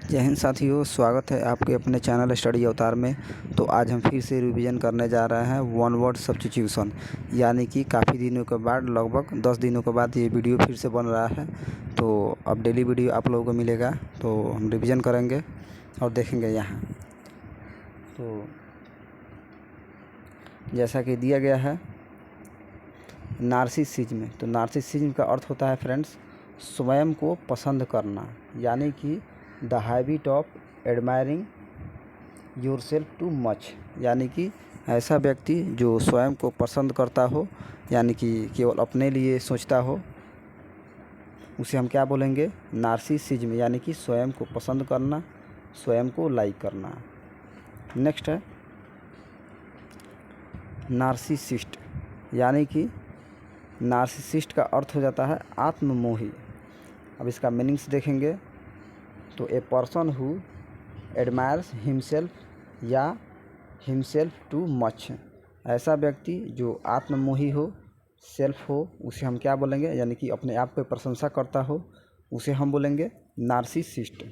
जय हिंद साथियों, स्वागत है आपके अपने चैनल स्टडी अवतार में। तो आज हम फिर से रिवीजन करने जा रहे हैं वन वर्ड सब्स्टिट्यूशन, यानी कि काफ़ी दिनों के बाद, लगभग 10 दिनों के बाद ये वीडियो फिर से बन रहा है। तो अब डेली वीडियो आप लोगों को मिलेगा, तो हम रिवीजन करेंगे और देखेंगे यहाँ। तो जैसा कि दिया गया है नार्सिसिज्म, तो नार्सिसिज्म का अर्थ होता है फ्रेंड्स स्वयं को पसंद करना, यानी कि the habit of admiring yourself too much, यानी कि ऐसा व्यक्ति जो स्वयं को पसंद करता हो, यानी कि केवल अपने लिए सोचता हो, उसे हम क्या बोलेंगे? नार्सिसिज्म, यानी कि स्वयं को पसंद करना, स्वयं को लाइक करना। नेक्स्ट है नार्सिसिस्ट, यानी कि नार्सिसिस्ट का अर्थ हो जाता है आत्ममोही। अब इसका मीनिंग्स देखेंगे तो ए पर्सन हु एडमायर्स हिमसेल्फ या हिमसेल्फ टू मच, ऐसा व्यक्ति जो आत्ममोही हो, सेल्फ हो, उसे हम क्या बोलेंगे? यानी कि अपने आप पे प्रशंसा करता हो, उसे हम बोलेंगे नार्सिसिस्ट।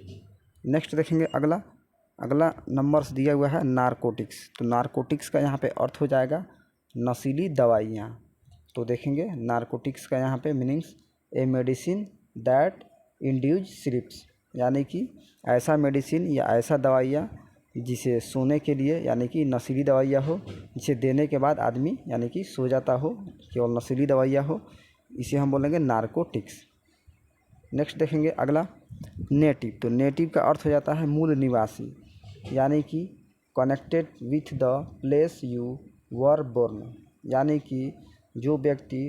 नेक्स्ट देखेंगे अगला नंबर्स दिया हुआ है नारकोटिक्स। तो नारकोटिक्स का यहाँ पे अर्थ हो जाएगा नशीली दवाइयाँ। तो देखेंगे नारकोटिक्स का यहाँ पे meanings a medicine that induces sleeps, यानी कि ऐसा मेडिसिन या ऐसा दवाइयाँ जिसे सोने के लिए, यानी कि नशीली दवाइयाँ हो, जिसे देने के बाद आदमी यानी कि सो जाता हो, केवल नशीली दवाइयाँ हो, इसे हम बोलेंगे नारकोटिक्स। नेक्स्ट देखेंगे अगला नेटिव। तो नेटिव का अर्थ हो जाता है मूल निवासी, यानी कि connected with the place you were born, यानी कि जो व्यक्ति,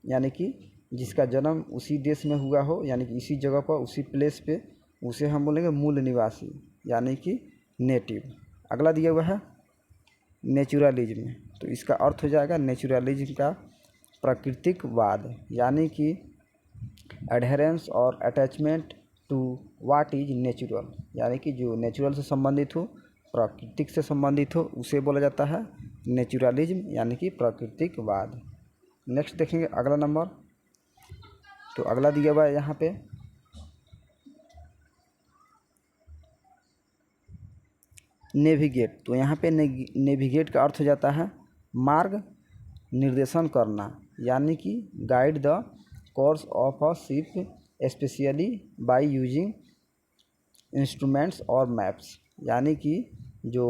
यानी कि जिसका जन्म उसी देश में हुआ हो, यानी कि इसी जगह पर, उसी प्लेस पे, उसे हम बोलेंगे मूल निवासी, यानी कि नेटिव। अगला दिया हुआ है नेचुरलिज्म। तो इसका अर्थ हो जाएगा नेचुरलिज्म का प्राकृतिकवाद, यानी कि एडहेरेंस और attachment to what is natural, यानी कि जो नेचुरल से संबंधित हो, प्राकृतिक से संबंधित हो, उसे बोला जाता है नेचुरलिज्म, यानी कि प्राकृतिकवाद। नेक्स्ट देखेंगे अगला नंबर। तो अगला दिया हुआ है यहाँ पे नेविगेट। तो यहाँ पे नेविगेट का अर्थ हो जाता है मार्ग निर्देशन करना, यानी कि guide the course of a ship specially by using instruments और मैप्स, यानी कि जो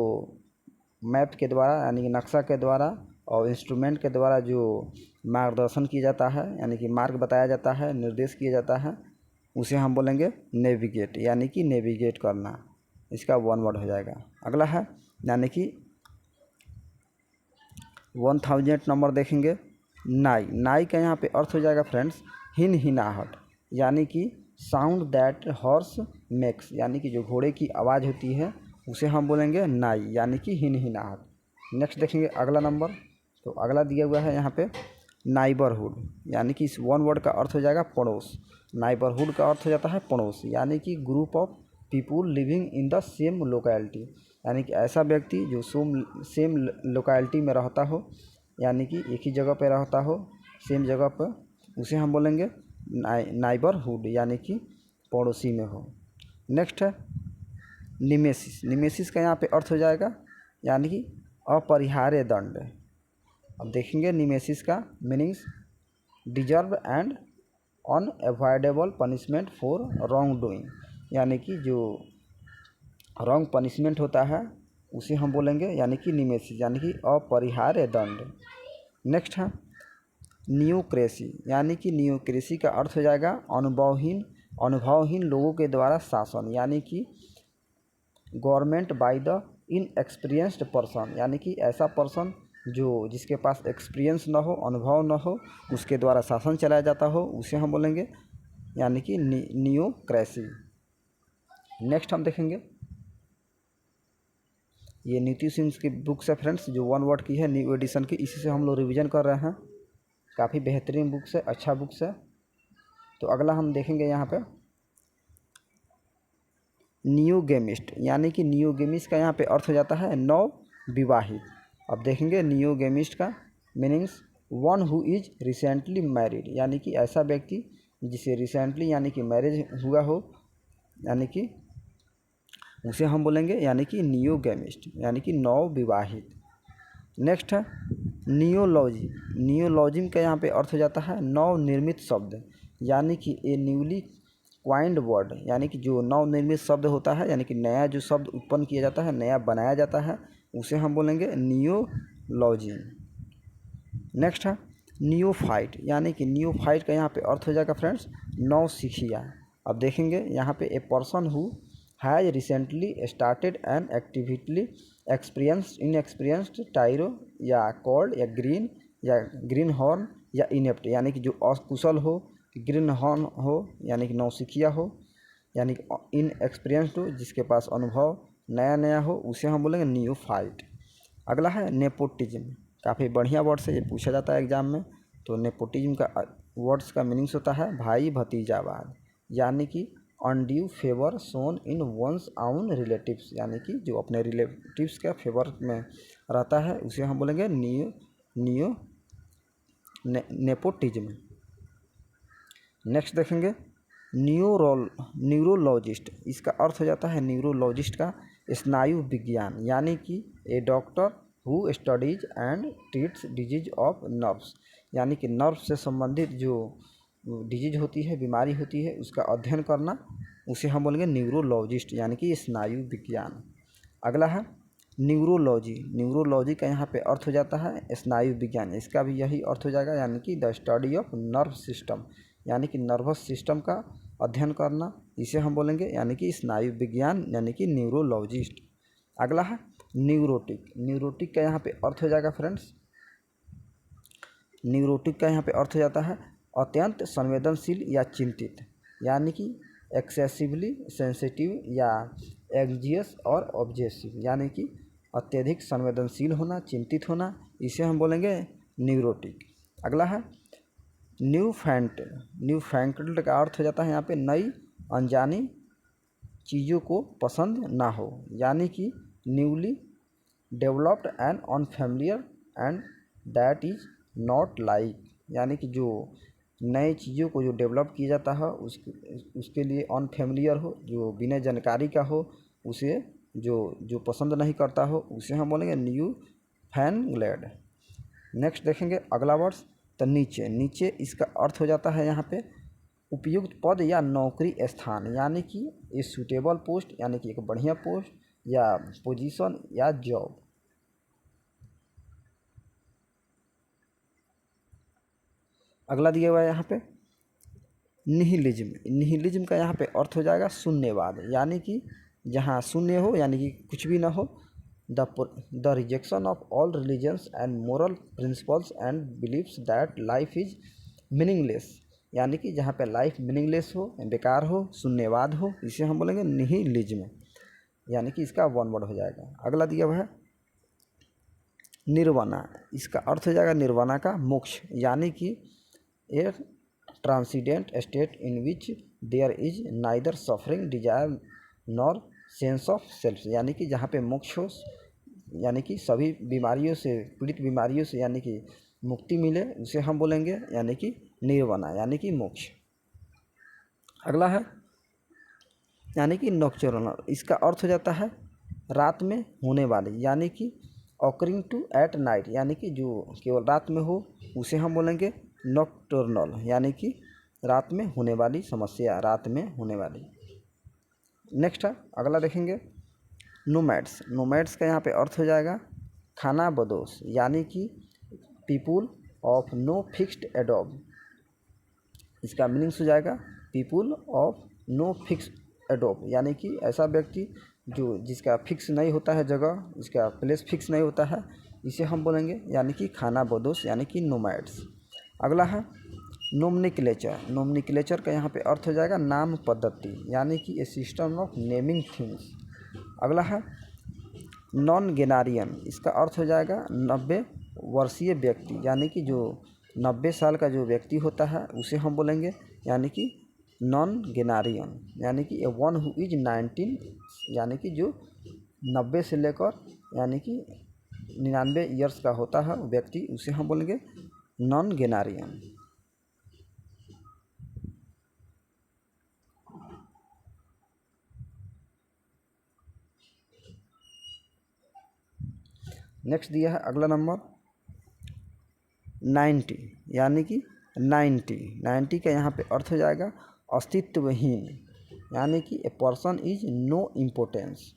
मैप के द्वारा, यानी कि नक्शा के द्वारा और इंस्ट्रूमेंट के द्वारा जो मार्गदर्शन किया जाता है, यानी कि मार्ग बताया जाता है, निर्देश किया जाता है, उसे हम बोलेंगे नेविगेट, यानी कि नेविगेट करना। इसका वन वर्ड हो जाएगा। अगला है यानी कि 1000 नंबर देखेंगे नाई। नाई का यहाँ पे अर्थ हो जाएगा फ्रेंड्स हिनहिनाहट, यानी कि साउंड दैट हॉर्स मेक्स, यानी कि जो घोड़े की आवाज़ होती है उसे हम बोलेंगे नाई, यानी कि हिनहिनाहट। नेक्स्ट देखेंगे अगला नंबर। तो अगला दिया हुआ है यहाँ पे नाइबरहुड, यानी कि इस वन वर्ड का अर्थ हो जाएगा पड़ोस। नाइबरहुड का अर्थ हो जाता है पड़ोस, यानी कि group of people living in the same locality, यानी कि ऐसा व्यक्ति जो सेम लोकेलिटी में रहता हो, यानी कि एक ही जगह पे रहता हो, सेम जगह पर, उसे हम बोलेंगे नाइबरहुड, यानी कि पड़ोसी में हो। नेक्स्ट है निमेसिस। निमेसिस का यहाँ पे अर्थ हो जाएगा यानी कि अपरिहार्य दंड। अब देखेंगे निमेसिस का meanings deserve and unavoidable punishment for wrong doing, यानी कि जो रॉन्ग पनिशमेंट होता है उसे हम बोलेंगे यानी कि निमेसिस, यानी कि अपरिहार्य दंड। नेक्स्ट है न्यूक्रेसी, यानी कि न्यूक्रेसी का अर्थ हो जाएगा अनुभवहीन लोगों के द्वारा शासन, यानी कि government by the inexperienced person, यानी कि ऐसा पर्सन जो जिसके पास एक्सपीरियंस ना हो, अनुभव ना हो, उसके द्वारा शासन चलाया जाता हो, उसे हम बोलेंगे यानी कि न्यूक्रेसी। नेक्स्ट हम देखेंगे ये नीति सिंह की बुक्स है फ्रेंड्स, जो वन वर्ड की है, न्यू एडिशन की, इसी से हम लोग रिवीजन कर रहे हैं। काफ़ी बेहतरीन बुक्स है, अच्छा बुक्स है। तो अगला हम देखेंगे यहाँ पे न्यू गेमिस्ट, यानी कि न्यू गेमिस्ट का यहाँ पे अर्थ हो जाता है नव विवाहित। अब देखेंगे न्यू गेमिस्ट का meanings one who is recently married, यानी कि ऐसा व्यक्ति जिसे रिसेंटली यानी कि मैरिज हुआ हो, यानी कि उसे हम बोलेंगे यानी कि नियोगैमिस्ट, यानी कि नवविवाहित। नेक्स्ट है नियोलॉजी। नियोलॉजिम का यहाँ पे अर्थ हो जाता है नवनिर्मित शब्द, यानी कि ए न्यूली क्वाइंड वर्ड, यानी कि जो नवनिर्मित शब्द होता है, यानी कि नया जो शब्द उत्पन्न किया जाता है, नया बनाया जाता है, उसे हम बोलेंगे नियोलॉजिम। नेक्स्ट है नियोफाइट, यानी कि नियोफाइट का यहाँ पे अर्थ हो जाएगा फ्रेंड्स नवसिखिया। अब देखेंगे यहाँ पे a person who has recently started an activity experienced tyro या कोल्ड या ग्रीन हॉर्न या इनेप्ट, यानी कि जो अकुशल हो, ग्रीन हॉर्न हो यानी कि नौसिखिया हो, यानी कि इनएक्सपीरियंस्ड हो जिसके पास अनुभव नया नया हो, उसे हम बोलेंगे नियोफाइट। अगला है नेपोटिज्म। काफ़ी बढ़िया वर्ड से ये पूछा जाता है एग्जाम में। तो नेपोटिज्म का वर्ड्स का मीनिंग्स होता है भाई भतीजावाद, यानी कि undue favour shown in one's own relatives, यानी कि जो अपने रिलेटिव्स का फेवर में रहता है उसे हम बोलेंगे नेपोटिज्म। नेक्स्ट देखेंगे न्यूरोलॉजिस्ट। इसका अर्थ हो जाता है न्यूरोलॉजिस्ट का स्नायु विज्ञान, यानी कि a doctor who studies and treats disease of nerves, यानी कि नर्व से संबंधित जो डिजीज होती है, बीमारी होती है, उसका अध्ययन करना, उसे हम बोलेंगे न्यूरोलॉजिस्ट, यानी कि स्नायु विज्ञान। अगला है न्यूरोलॉजी। न्यूरोलॉजी का यहाँ पे अर्थ हो जाता है स्नायु विज्ञान, इसका भी यही अर्थ हो जाएगा, यानी कि the study of nerve system, यानी कि नर्वस सिस्टम का अध्ययन करना, इसे हम बोलेंगे यानी कि स्नायु विज्ञान, यानी कि न्यूरोलॉजिस्ट। अगला है न्यूरोटिक। न्यूरोटिक का यहाँ पे अर्थ हो जाएगा फ्रेंड्स, न्यूरोटिक का यहाँ पे अर्थ हो जाता है अत्यंत संवेदनशील या चिंतित, यानी कि एक्सेसिवली सेंसिटिव या एंग्जियस और ऑब्जेसिव, यानी कि अत्यधिक संवेदनशील होना, चिंतित होना, इसे हम बोलेंगे न्यूरोटिक। अगला है न्यूफैंक्ल्ड का अर्थ हो जाता है यहाँ पे नई अनजानी चीज़ों को पसंद ना हो, यानी कि newly developed and unfamiliar and that is not like, यानी कि जो नए चीज़ों को जो डेवलप किया जाता है उसके लिए अनफेमिलियर हो, जो बिना जानकारी का हो, उसे जो पसंद नहीं करता हो, उसे हम बोलेंगे न्यू फैंग्लेड। नेक्स्ट देखेंगे अगला वर्ड्स तो नीचे इसका अर्थ हो जाता है यहाँ पे उपयुक्त पद या नौकरी स्थान, यानी कि ए सूटेबल पोस्ट, यानी कि एक बढ़िया पोस्ट या पोजीशन या जॉब। अगला दिया हुआ है यहाँ पे निहिलिज्म। निहिलिज्म का यहाँ पे अर्थ हो जाएगा शून्यवाद, यानी कि जहाँ शून्य हो, यानी कि कुछ भी ना हो, the rejection of all religions and moral principles and believes that life is meaningless, यानी कि जहाँ पे लाइफ मीनिंगलेस हो, बेकार हो, शून्यवाद हो, इसे हम बोलेंगे निहिलिज्म, यानी कि इसका वन वर्ड हो जाएगा। अगला दिया हुआ है निर्वाणा। इसका अर्थ हो जाएगा निर्वाणा का मोक्ष, यानी कि a transcendent state in which there is neither suffering desire nor sense of self, यानी कि जहाँ पे मोक्ष हो, यानी कि सभी बीमारियों से, पीड़ित बीमारियों से, यानी कि मुक्ति मिले, उसे हम बोलेंगे यानी कि निर्वाणा, यानी कि मोक्ष। अगला है यानी कि नॉक्चुरनल। इसका अर्थ हो जाता है रात में होने वाली, यानी कि ऑकरिंग टू एट नाइट, यानी कि जो केवल रात में हो, उसे हम बोलेंगे नॉक्टर्नल, यानी कि रात में होने वाली समस्या, रात में होने वाली। नेक्स्ट है अगला देखेंगे नोमैड्स। नोमैड्स का यहाँ पे अर्थ हो जाएगा खाना बदोश, यानी कि पीपुल ऑफ नो फिक्स्ड एडोब। इसका मीनिंग्स हो जाएगा पीपुल ऑफ नो फिक्स्ड एडोब, यानी कि ऐसा व्यक्ति जो जिसका फिक्स नहीं होता है जगह, जिसका प्लेस फिक्स नहीं होता है, इसे हम बोलेंगे यानी कि खाना बदोश, यानी कि नोमैड्स। अगला है नोमेनक्लेचर। नोमेनक्लेचर का यहाँ पे अर्थ हो जाएगा नाम पद्धति, यानी कि ए सिस्टम ऑफ नेमिंग थिंग्स। अगला है नॉनगेनारियन। इसका अर्थ हो जाएगा 90 वर्षीय व्यक्ति, यानी कि जो 90 साल का जो व्यक्ति होता है उसे हम बोलेंगे यानी कि नॉनगेनारियन, यानी कि ए वन हु इज 19, यानी कि जो 90 से लेकर यानी कि 99 ईयर्स का होता है व्यक्ति, उसे हम बोलेंगे नॉनगेनारियन। नेक्स्ट दिया है अगला नंबर 90, यानी कि 90 का यहाँ पे अर्थ हो जाएगा अस्तित्वहीन, यानी कि a person is no importance,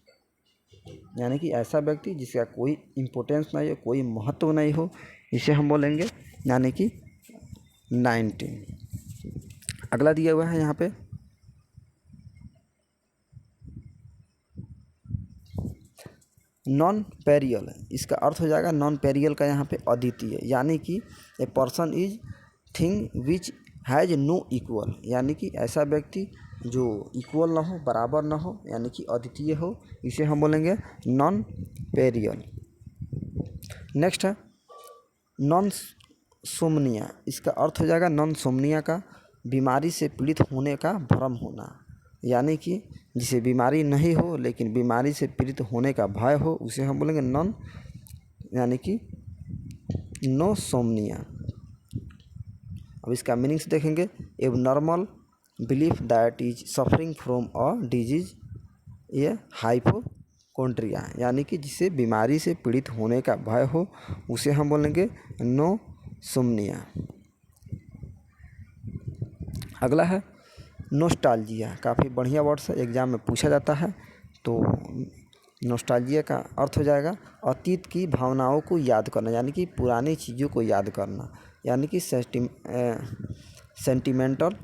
यानी कि ऐसा व्यक्ति जिसका कोई इम्पोर्टेंस नहीं हो, कोई महत्व नहीं हो, इसे हम बोलेंगे यानी कि 90। अगला दिया हुआ है यहाँ पे नॉन पेरियल, इसका अर्थ हो जाएगा नॉन पेरियल का यहाँ पे अद्वितीय, यानी कि a person is thing which has no equal, यानी कि ऐसा व्यक्ति जो इक्वल ना हो, बराबर ना हो, यानी कि अद्वितीय हो, इसे हम बोलेंगे नॉन पेरियल। नेक्स्ट है नॉन सोमनिया, इसका अर्थ हो जाएगा नॉन सोमनिया का बीमारी से पीड़ित होने का भ्रम होना, यानी कि जिसे बीमारी नहीं हो लेकिन बीमारी से पीड़ित होने का भय हो, उसे हम बोलेंगे नॉन, यानी कि नो सोमनिया। अब इसका मीनिंग्स देखेंगे, abnormal belief that is suffering from a disease, ये हाइपोकोंड्रिया, यानी कि जिसे बीमारी से पीड़ित होने का भय हो, उसे हम बोलेंगे नो सोमनिया। अगला है नोस्टाल्जिया, काफ़ी बढ़िया वर्ड्स है, एग्जाम में पूछा जाता है। तो नोस्टाल्जिया का अर्थ हो जाएगा अतीत की भावनाओं को याद करना, यानी कि पुरानी चीज़ों को याद करना, यानी कि सेंटिमेंटल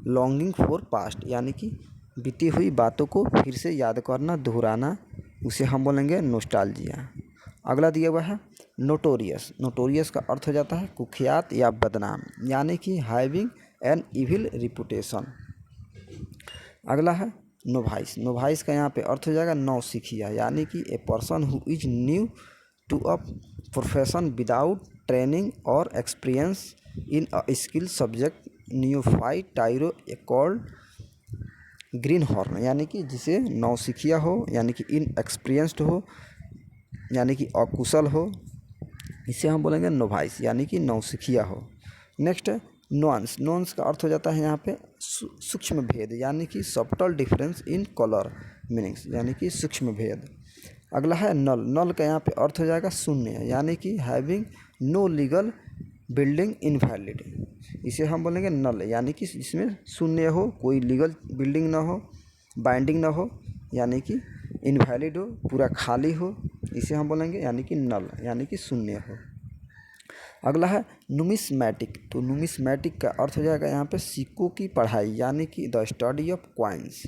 लॉन्गिंग फॉर पास्ट, यानी कि बीती हुई बातों को फिर से याद करना, दोहराना, उसे हम बोलेंगे नोस्टाल्जिया। अगला दिया हुआ है नोटोरियस, नोटोरियस का अर्थ हो जाता है कुख्यात या बदनाम, यानी कि हैविंग एन इविल रिपुटेशन। अगला है नोवाइस, नोवाइस का यहाँ पे अर्थ हो जाएगा नौसिखिया, यानी कि a person who is new to a profession without training और experience in a skill subject, neophyte tyro called greenhorn, यानी कि जिसे नौसिखिया हो, यानी कि इन एक्सपीरियंस्ड हो, यानी कि अकुशल हो, इसे हम बोलेंगे नोवाइस, यानी कि नौसिखिया हो। नेक्स्ट है नॉन्स, नॉन्स का अर्थ हो जाता है यहाँ पे सूक्ष्म भेद, यानी कि subtle difference in colour meanings, यानी कि सूक्ष्म भेद। अगला है नल, नल का यहाँ पे अर्थ हो जाएगा शून्य, यानी कि having no legal building invalid, इसे हम बोलेंगे नल, यानी कि जिसमें शून्य हो, कोई लीगल बिल्डिंग ना हो, बाइंडिंग ना हो, यानी कि इनवैलिड हो, पूरा खाली हो, इसे हम बोलेंगे यानी कि नल, यानी कि शून्य हो। अगला है नुमिस्मैटिक, तो नुमिस्मैटिक का अर्थ हो जाएगा यहाँ पे सिक्कों की पढ़ाई, यानी कि द स्टडी ऑफ कॉइन्स।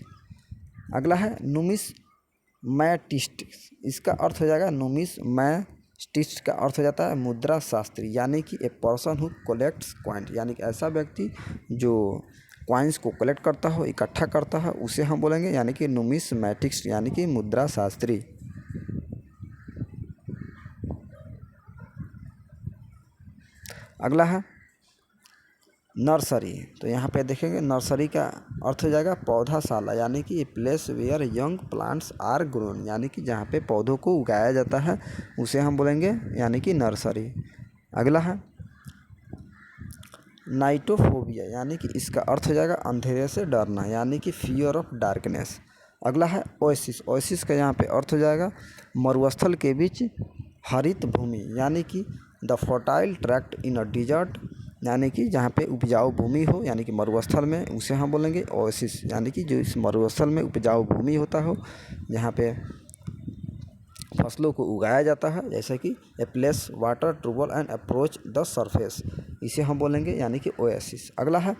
अगला है नुमिस्मैटिस्ट, इसका अर्थ हो जाएगा नुमिस्मैटिस्ट का अर्थ हो जाता है मुद्रा शास्त्री, यानी कि a person who collects coins, यानी कि ऐसा व्यक्ति जो कॉइन्स को कलेक्ट करता हो, इकट्ठा करता है, उसे हम बोलेंगे यानी कि नुमिस्मैटिक्स, यानी कि मुद्रा शास्त्री। अगला है नर्सरी, तो यहाँ पे देखेंगे नर्सरी का अर्थ हो जाएगा पौधाशाला, यानी कि a place where young plants are grown, यानी कि जहाँ पे पौधों को उगाया जाता है, उसे हम बोलेंगे यानी कि नर्सरी। अगला है नाइटोफोबिया, यानी कि इसका अर्थ हो जाएगा अंधेरे से डरना, यानी कि फियर ऑफ डार्कनेस। अगला है ओएसिस, ओएसिस का यहाँ पे अर्थ हो जाएगा मरुस्थल के बीच हरित भूमि, यानी कि the fertile tract in a desert, यानी कि जहाँ पे उपजाऊ भूमि हो, यानी कि मरुस्थल में, उसे हम बोलेंगे ओएसिस, यानी कि जो इस मरुस्थल में उपजाऊ भूमि होता हो, जहाँ पे फसलों को उगाया जाता है, जैसे कि a place water trouble and approach the surface, इसे हम बोलेंगे यानी कि ओएसिस। अगला है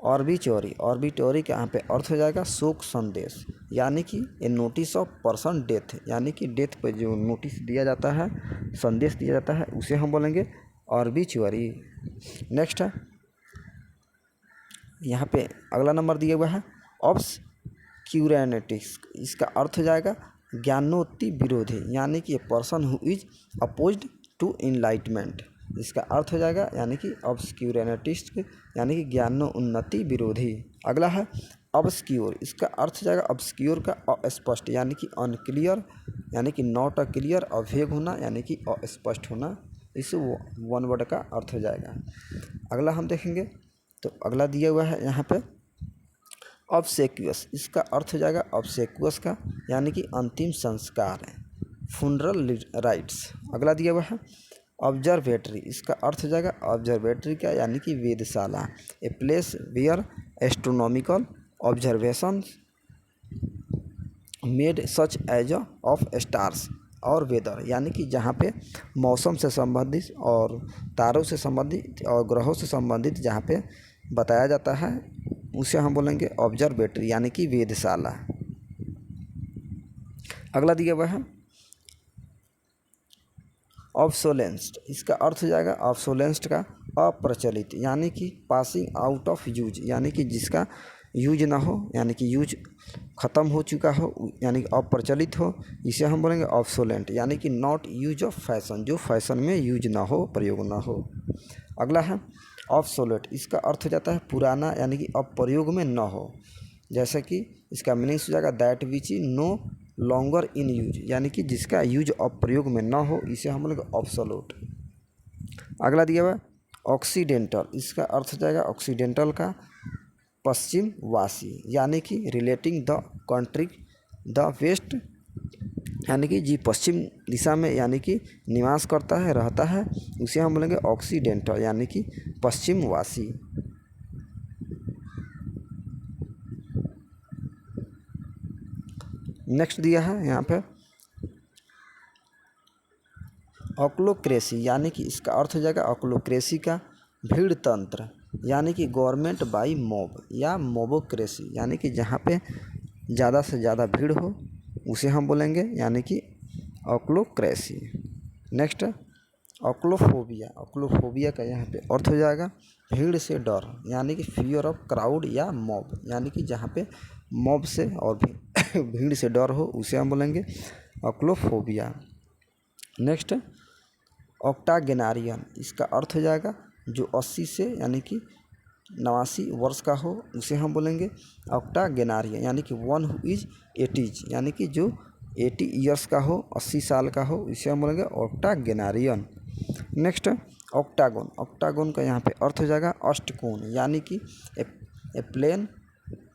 ऑर्बिटोरी, ऑर्बिटोरी के यहाँ पे अर्थ हो जाएगा शोक संदेश, यानी कि ए नोटिस ऑफ पर्सन डेथ, यानी कि डेथ पे जो नोटिस दिया जाता है, संदेश दिया जाता है, उसे हम बोलेंगे ऑर्बिचुअरी। नेक्स्ट है यहाँ पे अगला नंबर दिया हुआ है ऑब्सक्यूरेनिटिक्स, इसका अर्थ हो जाएगा ज्ञानोक्ति विरोधी, यानी कि a person who is opposed to enlightenment, इसका अर्थ हो जाएगा यानी कि ऑब्सक्यूरेनिटिस्ट, यानी कि ज्ञानोन्नति विरोधी। अगला है ऑब्सक्यूर, इसका अर्थ हो जाएगा ऑब्सक्यूर का अस्पष्ट, यानी कि अनक्लियर, यानी कि नॉट अ क्लियर, अवेग होना, यानी कि अस्पष्ट होना, इस वन वर्ड का अर्थ हो जाएगा। अगला हम देखेंगे, तो अगला दिया हुआ है यहाँ पे ऑब्सेक्यूअस, इसका अर्थ हो जाएगा ऑब्सेक्यूअस का, यानी कि अंतिम संस्कार है, funeral rites। अगला दिया हुआ है ऑब्जर्वेटरी, इसका अर्थ हो जाएगा ऑब्जर्वेटरी का यानी कि वेधशाला, a place where astronomical observation made such as of stars और वेदर, यानी कि जहाँ पे मौसम से संबंधित और तारों से संबंधित और ग्रहों से संबंधित जहाँ पे बताया जाता है उसे हम बोलेंगे ऑब्जर्वेटरी यानी कि वेधशाला। अगला दिया हुआ है ऑब्सोलेंस्ड, इसका अर्थ हो जाएगा ऑब्सोलेंस्ड का अप्रचलित यानी कि पासिंग आउट ऑफ यूज, यानी कि जिसका यूज ना हो यानी कि यूज ख़त्म हो चुका हो यानी कि अप्रचलित हो, इसे हम बोलेंगे ऑब्सोलेंट, यानी कि नॉट यूज ऑफ फैशन, जो फैशन में यूज ना हो, प्रयोग ना हो। अगला है ऑब्सोलेट, इसका अर्थ हो जाता है पुराना यानी कि अब प्रयोग में न हो, जैसे कि इसका मीनिंग्स हो जाएगा that which is no longer in use, यानी कि जिसका यूज अब प्रयोग में न हो, इसे हम बोलेंगे ऑब्सोलेट। अगला दिया हुआ ऑक्सीडेंटल, इसका अर्थ हो जाएगा ऑक्सीडेंटल का पश्चिम वासी, यानी कि relating the country the west, यानी कि जी पश्चिम दिशा में यानी कि निवास करता है, रहता है, उसे हम बोलेंगे ऑक्सीडेंटल यानी कि पश्चिम वासी। नेक्स्ट दिया है यहाँ पे ऑक्लोक्रेसी, यानी कि इसका अर्थ हो जाएगा ऑक्लोक्रेसी का भीड़ तंत्र, यानी कि गवर्नमेंट बाई मॉब या मोबोक्रेसी, यानी कि जहाँ पे ज़्यादा से ज़्यादा भीड़ हो उसे हम बोलेंगे यानी कि ऑक्लोक्रेसी। नेक्स्ट ऑक्लोफोबिया, ऑक्लोफोबिया का यहाँ पे अर्थ हो जाएगा भीड़ से डर, यानी कि फियर ऑफ क्राउड या मॉब, यानी कि जहाँ पे मॉब से और भीड़ से डर हो उसे हम बोलेंगे ऑक्लोफोबिया। नेक्स्ट ऑक्टागेनारियन, इसका अर्थ हो जाएगा जो 80 से यानी कि 89 वर्ष का हो उसे हम बोलेंगे ऑक्टागेनारियन, यानी कि वन हु इज 80, यानी कि जो 80 ईयर्स का हो, 80 साल का हो, इसे हम बोलेंगे ऑक्टागेनारियन। नेक्स्ट ऑक्टागोन, ऑक्टागोन का यहाँ पे अर्थ हो जाएगा अष्टकोण, यानी कि a plane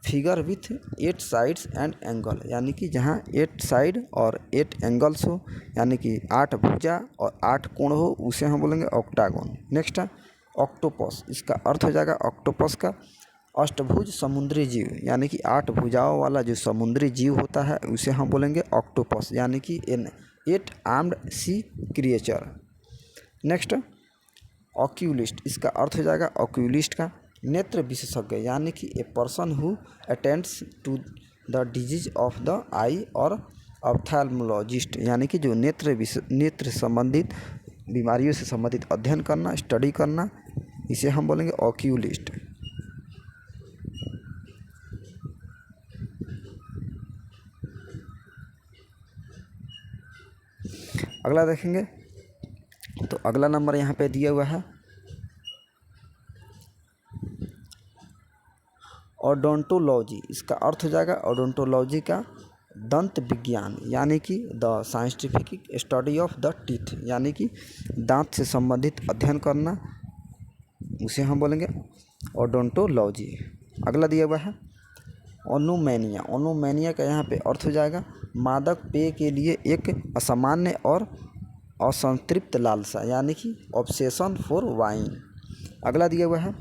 figure with 8 sides and angle, यानी कि जहाँ 8 साइड और 8 एंगल्स हो, यानी कि 8 भुजा और 8 कोण हो, उसे हम बोलेंगे ऑक्टागोन। नेक्स्ट ऑक्टोपस, इसका अर्थ हो जाएगा ऑक्टोपस का अष्टभुज समुद्री जीव, यानी कि 8 भुजाओं वाला जो समुद्री जीव होता है उसे हम बोलेंगे ऑक्टोपस, यानी कि एन 8 आर्म्ड सी क्रिएचर। नेक्स्ट ऑक्यूलिस्ट, इसका अर्थ हो जाएगा ऑक्यूलिस्ट का नेत्र विशेषज्ञ, यानी कि a person who attends to the disease of the eye और ऑप्थेल्मोलॉजिस्ट, यानी कि जो नेत्र संबंधित बीमारियों से संबंधित अध्ययन करना, स्टडी करना, इसे हम बोलेंगे ऑक्यूलिस्ट। अगला देखेंगे तो अगला नंबर यहाँ पे दिया हुआ है ओडोंटोलॉजी, इसका अर्थ हो जाएगा ओडोंटोलॉजी का दंत विज्ञान, यानी कि the scientific study of the teeth, यानी कि दांत से संबंधित अध्ययन करना, उसे हम बोलेंगे ओडोंटोलॉजी। अगला दिया हुआ है ओनोमैनिया, ओनोमैनिया का यहाँ पे अर्थ हो जाएगा मादक पेय के लिए एक असामान्य और असंतृप्त लालसा, यानी कि ऑब्सेशन फॉर वाइन। अगला दिया हुआ है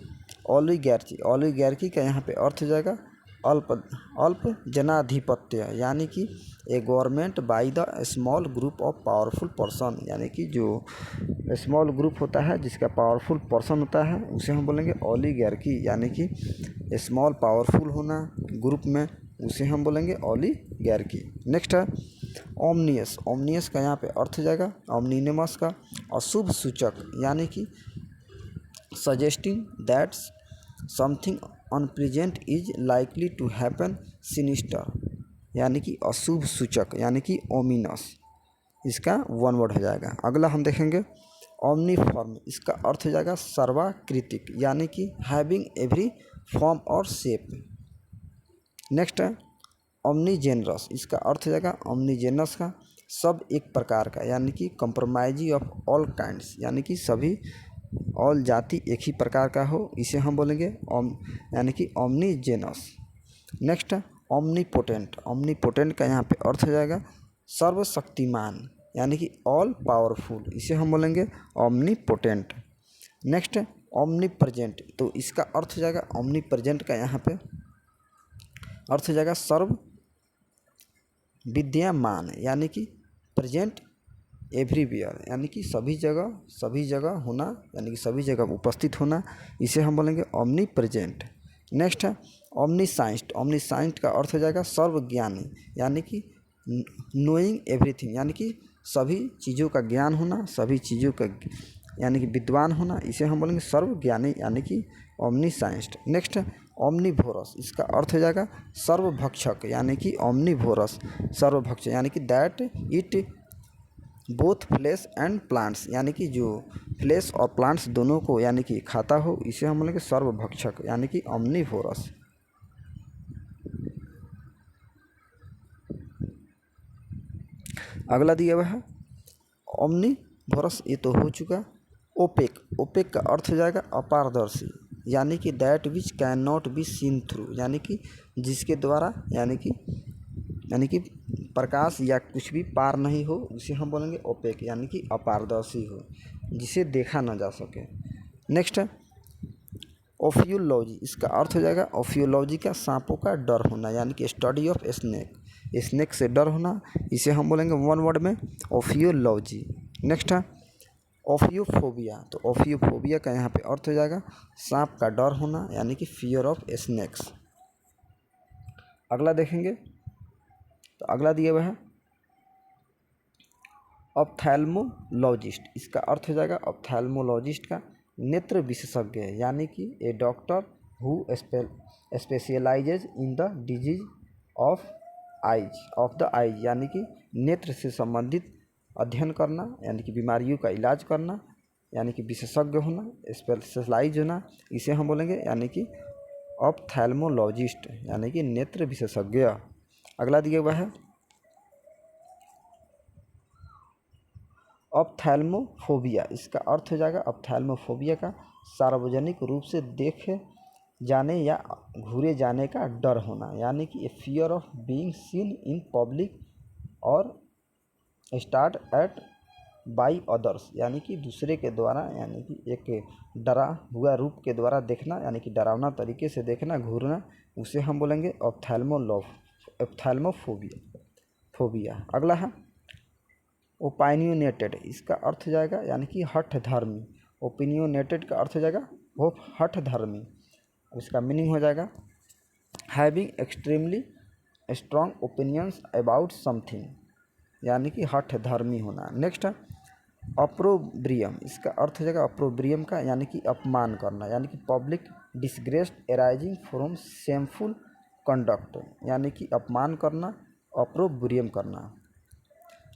ओलिगैर्की, ओलिगैर्की का यहाँ पे अर्थ हो जाएगा अल्प जनाधिपत्य, यानी कि a government by the small group of powerful person, यानी कि जो स्मॉल ग्रुप होता है जिसका पावरफुल पर्सन होता है उसे हम बोलेंगे ओलिगैर्की, यानी कि स्मॉल पावरफुल होना ग्रुप में, उसे हम बोलेंगे ओलिगैर्की। नेक्स्ट है ओमनियस, ओमनियस का यहाँ पे अर्थ हो जाएगा ओमनिनमस का अशुभ सूचक, यानी कि suggesting that something unpleasant is likely to happen sinister, यानी कि अशुभ सूचक, यानी कि ओमिनस, इसका वन वर्ड हो जाएगा। अगला हम देखेंगे ओमनीफॉर्म, इसका अर्थ हो जाएगा सर्वाकृतिक, यानी कि हैविंग एवरी फॉर्म और शेप। नेक्स्ट है ओमनीजेनरस, इसका अर्थ हो जाएगा ओमनीजेनस का सब एक प्रकार का, यानी कि कंप्रोमाइजी ऑफ ऑल काइंड्स, यानी कि सभी ऑल जाति एक ही प्रकार का हो, इसे हम बोलेंगे यानी कि ओमनीजेनस। नेक्स्ट ओमनीपोटेंट, ओमनीपोटेंट का यहाँ पे अर्थ हो जाएगा सर्वशक्तिमान, यानी कि ऑल पावरफुल, इसे हम बोलेंगे ओमनीपोटेंट। नेक्स्ट है ओमनी प्रेजेंट, तो इसका अर्थ हो जाएगा ओमनी प्रेजेंट का यहाँ पे अर्थ हो जाएगा सर्व विद्यमान, यानी कि प्रेजेंट एवरीवेयर, यानी कि सभी जगह होना, यानी कि सभी जगह उपस्थित होना, इसे हम बोलेंगे ओमनी प्रेजेंट। नेक्स्ट है ओमनीसाइंस्ड, ओमनीसाइंस्ड का अर्थ हो जाएगा सर्वज्ञानी, यानी कि नोइंग एवरीथिंग, यानी कि सभी चीज़ों का ज्ञान होना, सभी चीज़ों का यानी कि विद्वान होना, इसे हम बोलेंगे सर्वज्ञानी, यानी कि ओमनीसाइंस्ड। नेक्स्ट है ओमनीवोरस, इसका अर्थ हो जाएगा सर्वभक्षक, यानी कि ओमनीवोरस सर्वभक्षक, यानी कि that it both flesh and plants, यानी कि जो फ्लेश और प्लांट्स दोनों को यानी कि खाता हो, इसे हम बोलेंगे सर्वभक्षक, यानी कि ओमनीवोरस। अगला दिया हुआ है ओमनीवोरस, ये तो हो चुका। ओपेक, ओपेक का अर्थ हो जाएगा अपारदर्शी, यानी कि that which can not be seen through, यानी कि जिसके द्वारा यानी कि प्रकाश या कुछ भी पार नहीं हो, उसे हम बोलेंगे ओपेक, यानी कि अपारदर्शी हो, जिसे देखा ना जा सके। नेक्स्ट है ओफियोलॉजी, इसका अर्थ हो जाएगा ओफियोलॉजी का सांपों का डर होना, यानी कि स्टडी ऑफ स्नेक, स्नेक से डर होना, इसे हम बोलेंगे वन वर्ड में ओफियोलॉजी। नेक्स्ट है ओफियोफोबिया, तो ओफियोफोबिया का यहाँ पे अर्थ हो जाएगा सांप का डर होना, यानी कि फियर ऑफ स्नेक्स। अगला देखेंगे तो अगला दिया हुआ है ऑप्थेल्मोलॉजिस्ट, इसका अर्थ हो जाएगा ऑप्थेल्मोलॉजिस्ट का नेत्र विशेषज्ञ, यानी कि a doctor who specialises in the disease of the eyes, यानी कि नेत्र से संबंधित अध्ययन करना, यानी कि बीमारियों का इलाज करना, यानी कि विशेषज्ञ होना, स्पेशलाइज होना, इसे हम बोलेंगे यानी कि ऑप्थेल्मोलॉजिस्ट, यानी कि नेत्र विशेषज्ञ। अगला दिया हुआ है ऑप्थेल्मोफोबिया, इसका अर्थ हो जाएगा ऑप्थेल्मोफोबिया का सार्वजनिक रूप से देखे जाने या घूरे जाने का डर होना, यानी कि a fear of being seen in public और स्टार्ट एट बाई अदर्स, यानी कि दूसरे के द्वारा, यानी कि एक डरा हुआ रूप के द्वारा देखना, यानी कि डरावना तरीके से देखना, घूरना, उसे हम बोलेंगे ऑप्थेल्मोफोबिया। अगला है ओपिनियनेटेड, इसका अर्थ हो जाएगा यानी कि हठ धर्मी, ओपिनियनेटेड का अर्थ हो जाएगा वो हठ धर्मी, इसका मीनिंग हो जाएगा having extremely strong opinions about something, यानी कि हठ धर्मी होना। नेक्स्ट है अप्रोब्रियम, इसका अर्थ हो जाएगा अप्रोब्रियम का यानी कि अपमान करना, यानी कि public disgraced arising from shameful conduct, यानी कि अपमान करना, अप्रोब्रियम करना।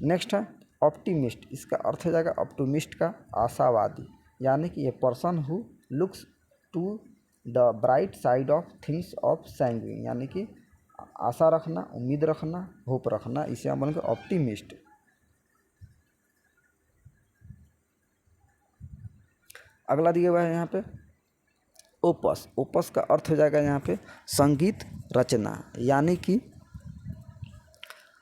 नेक्स्ट है ऑप्टिमिस्ट, इसका अर्थ हो जाएगा ऑप्टिमिस्ट का आशावादी, यानी कि a person who looks to the bright side of things of sanguine, यानी कि आशा रखना, उम्मीद रखना, होप रखना, इसे हम बोलेंगे ऑप्टिमिस्ट। अगला दिया हुआ है यहाँ पे ओपस, ओपस का अर्थ हो जाएगा यहाँ पे संगीत रचना, यानी कि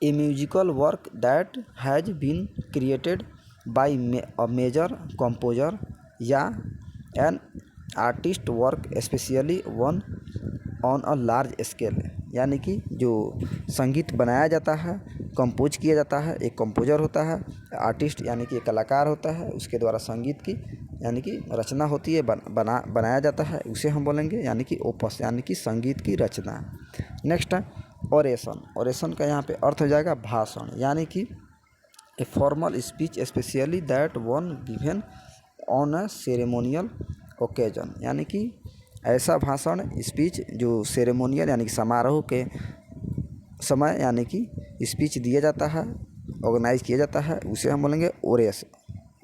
a musical work that has been created by a major composer या an artist work specially one on a large scale, यानी कि जो संगीत बनाया जाता है, कंपोज किया जाता है, एक कंपोजर होता है, आर्टिस्ट यानी कि एक कलाकार होता है, उसके द्वारा संगीत की यानी कि रचना होती है, बनाया जाता है, उसे हम बोलेंगे यानी कि ओपस, यानी कि संगीत की रचना। नेक्स्ट है ओरेशन, ओरेशन का यहाँ पे अर्थ हो जाएगा भाषण, यानी कि a formal speech specially that one given on a ceremonial occasion, यानी कि ऐसा भाषण स्पीच जो सेरेमोनियल यानी कि समारोह के समय यानी कि स्पीच दिया जाता है, ऑर्गेनाइज किया जाता है, उसे हम बोलेंगे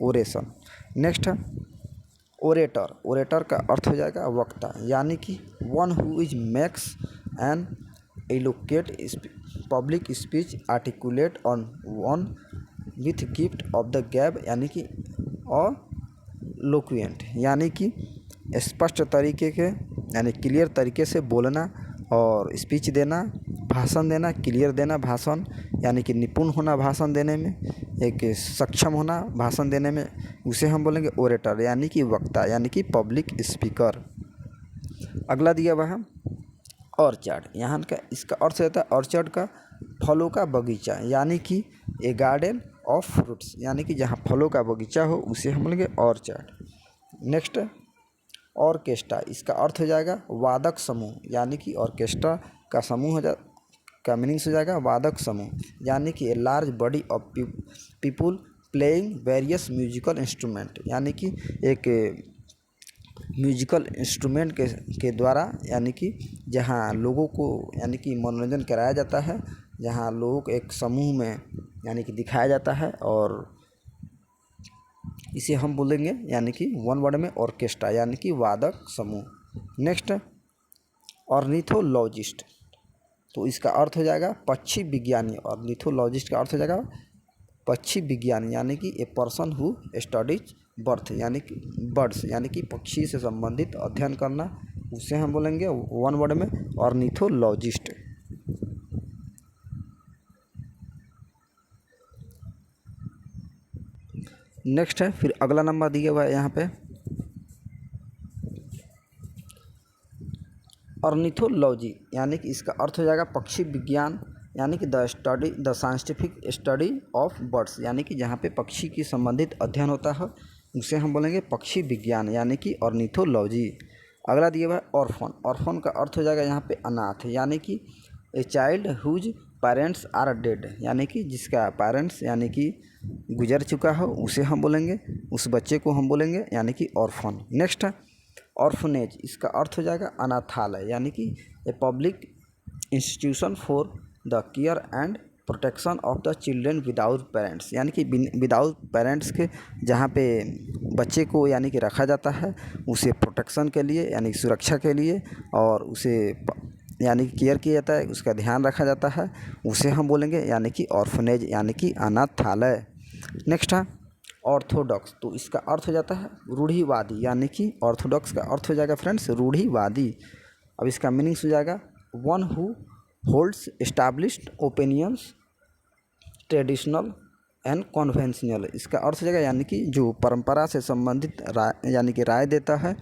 ओरेशन। नेक्स्ट है ओरेटर, ओरेटर का अर्थ हो जाएगा वक्ता, यानी कि one who is makes an allocate public speech articulate on one with gift of the गैब, यानी कि लोक्वेंट, यानी कि स्पष्ट तरीके के यानी क्लियर तरीके से बोलना और स्पीच देना भाषण देना, क्लियर देना भाषण, यानी कि निपुण होना भाषण देने में, एक सक्षम होना भाषण देने में, उसे हम बोलेंगे ओरेटर यानी कि वक्ता यानी कि पब्लिक स्पीकर। अगला दिया हुआ है ऑर्चर्ड। यहाँ का इसका अर्थ रहता है ऑर्चर्ड का फलों का बगीचा यानी कि ए गार्डन ऑफ फ्रूट्स, यानी कि जहाँ फलों का बगीचा हो उसे हम बोलेंगे ऑर्चर्ड। नेक्स्ट ऑर्केस्ट्रा, इसका अर्थ हो जाएगा वादक समूह, यानी कि ऑर्केस्ट्रा का समूह का मीनिंग्स हो जाएगा वादक समूह, यानी कि a large body of people playing various musical instrument, यानी कि एक म्यूजिकल इंस्ट्रूमेंट के द्वारा, यानी कि जहाँ लोगों को यानी कि मनोरंजन कराया जाता है, जहाँ लोगों को एक समूह में यानी कि दिखाया जाता है, और इसे हम बोलेंगे यानी कि वन वर्ड में ऑर्केस्ट्रा यानी कि वादक समूह। नेक्स्ट ऑर्निथोलॉजिस्ट, तो इसका अर्थ हो जाएगा पक्षी विज्ञानी। ऑर्निथोलॉजिस्ट का अर्थ हो जाएगा पक्षी विज्ञानी, यानी कि a person who studies birth यानी कि बर्ड्स, यानी कि पक्षी से संबंधित अध्ययन करना, उसे हम बोलेंगे वन वर्ड में ऑर्निथोलॉजिस्ट। नेक्स्ट है फिर अगला नंबर दिया हुआ है यहाँ पे ऑर्निथोलॉजी, यानी कि इसका अर्थ हो जाएगा पक्षी विज्ञान, यानी कि the scientific study of birds, यानी कि जहाँ पे पक्षी की संबंधित अध्ययन होता है उसे हम बोलेंगे पक्षी विज्ञान यानी कि ऑर्निथोलॉजी। अगला दिया हुआ है ऑर्फन। ऑर्फन का अर्थ हो जाएगा यहाँ पे अनाथ, यानी कि a child whose parents are dead, यानी कि जिसका पेरेंट्स यानी कि गुजर चुका हो उसे हम बोलेंगे, उस बच्चे को हम बोलेंगे यानी कि ऑर्फन। नेक्स्ट है ऑर्फनेज, इसका अर्थ हो जाएगा अनाथालय, यानी कि a public institution for the care and protection of the children without parents, यानी कि विदाउट पेरेंट्स के जहाँ पे बच्चे को यानी कि रखा जाता है उसे प्रोटेक्शन के लिए यानी कि सुरक्षा के लिए, और उसे यानी कि केयर किया जाता है, उसका ध्यान रखा जाता है, उसे हम बोलेंगे यानी कि ऑर्फनेज यानी कि अनाथालय। नेक्स्ट है ऑर्थोडॉक्स, तो इसका अर्थ हो जाता है रूढ़िवादी, यानी कि ऑर्थोडॉक्स का अर्थ हो जाएगा फ्रेंड्स रूढ़िवादी। अब इसका मीनिंग्स हो जाएगा one who holds established opinions traditional and conventional, इसका अर्थ हो जाएगा यानी कि जो परंपरा से संबंधित राय यानी कि राय देता है,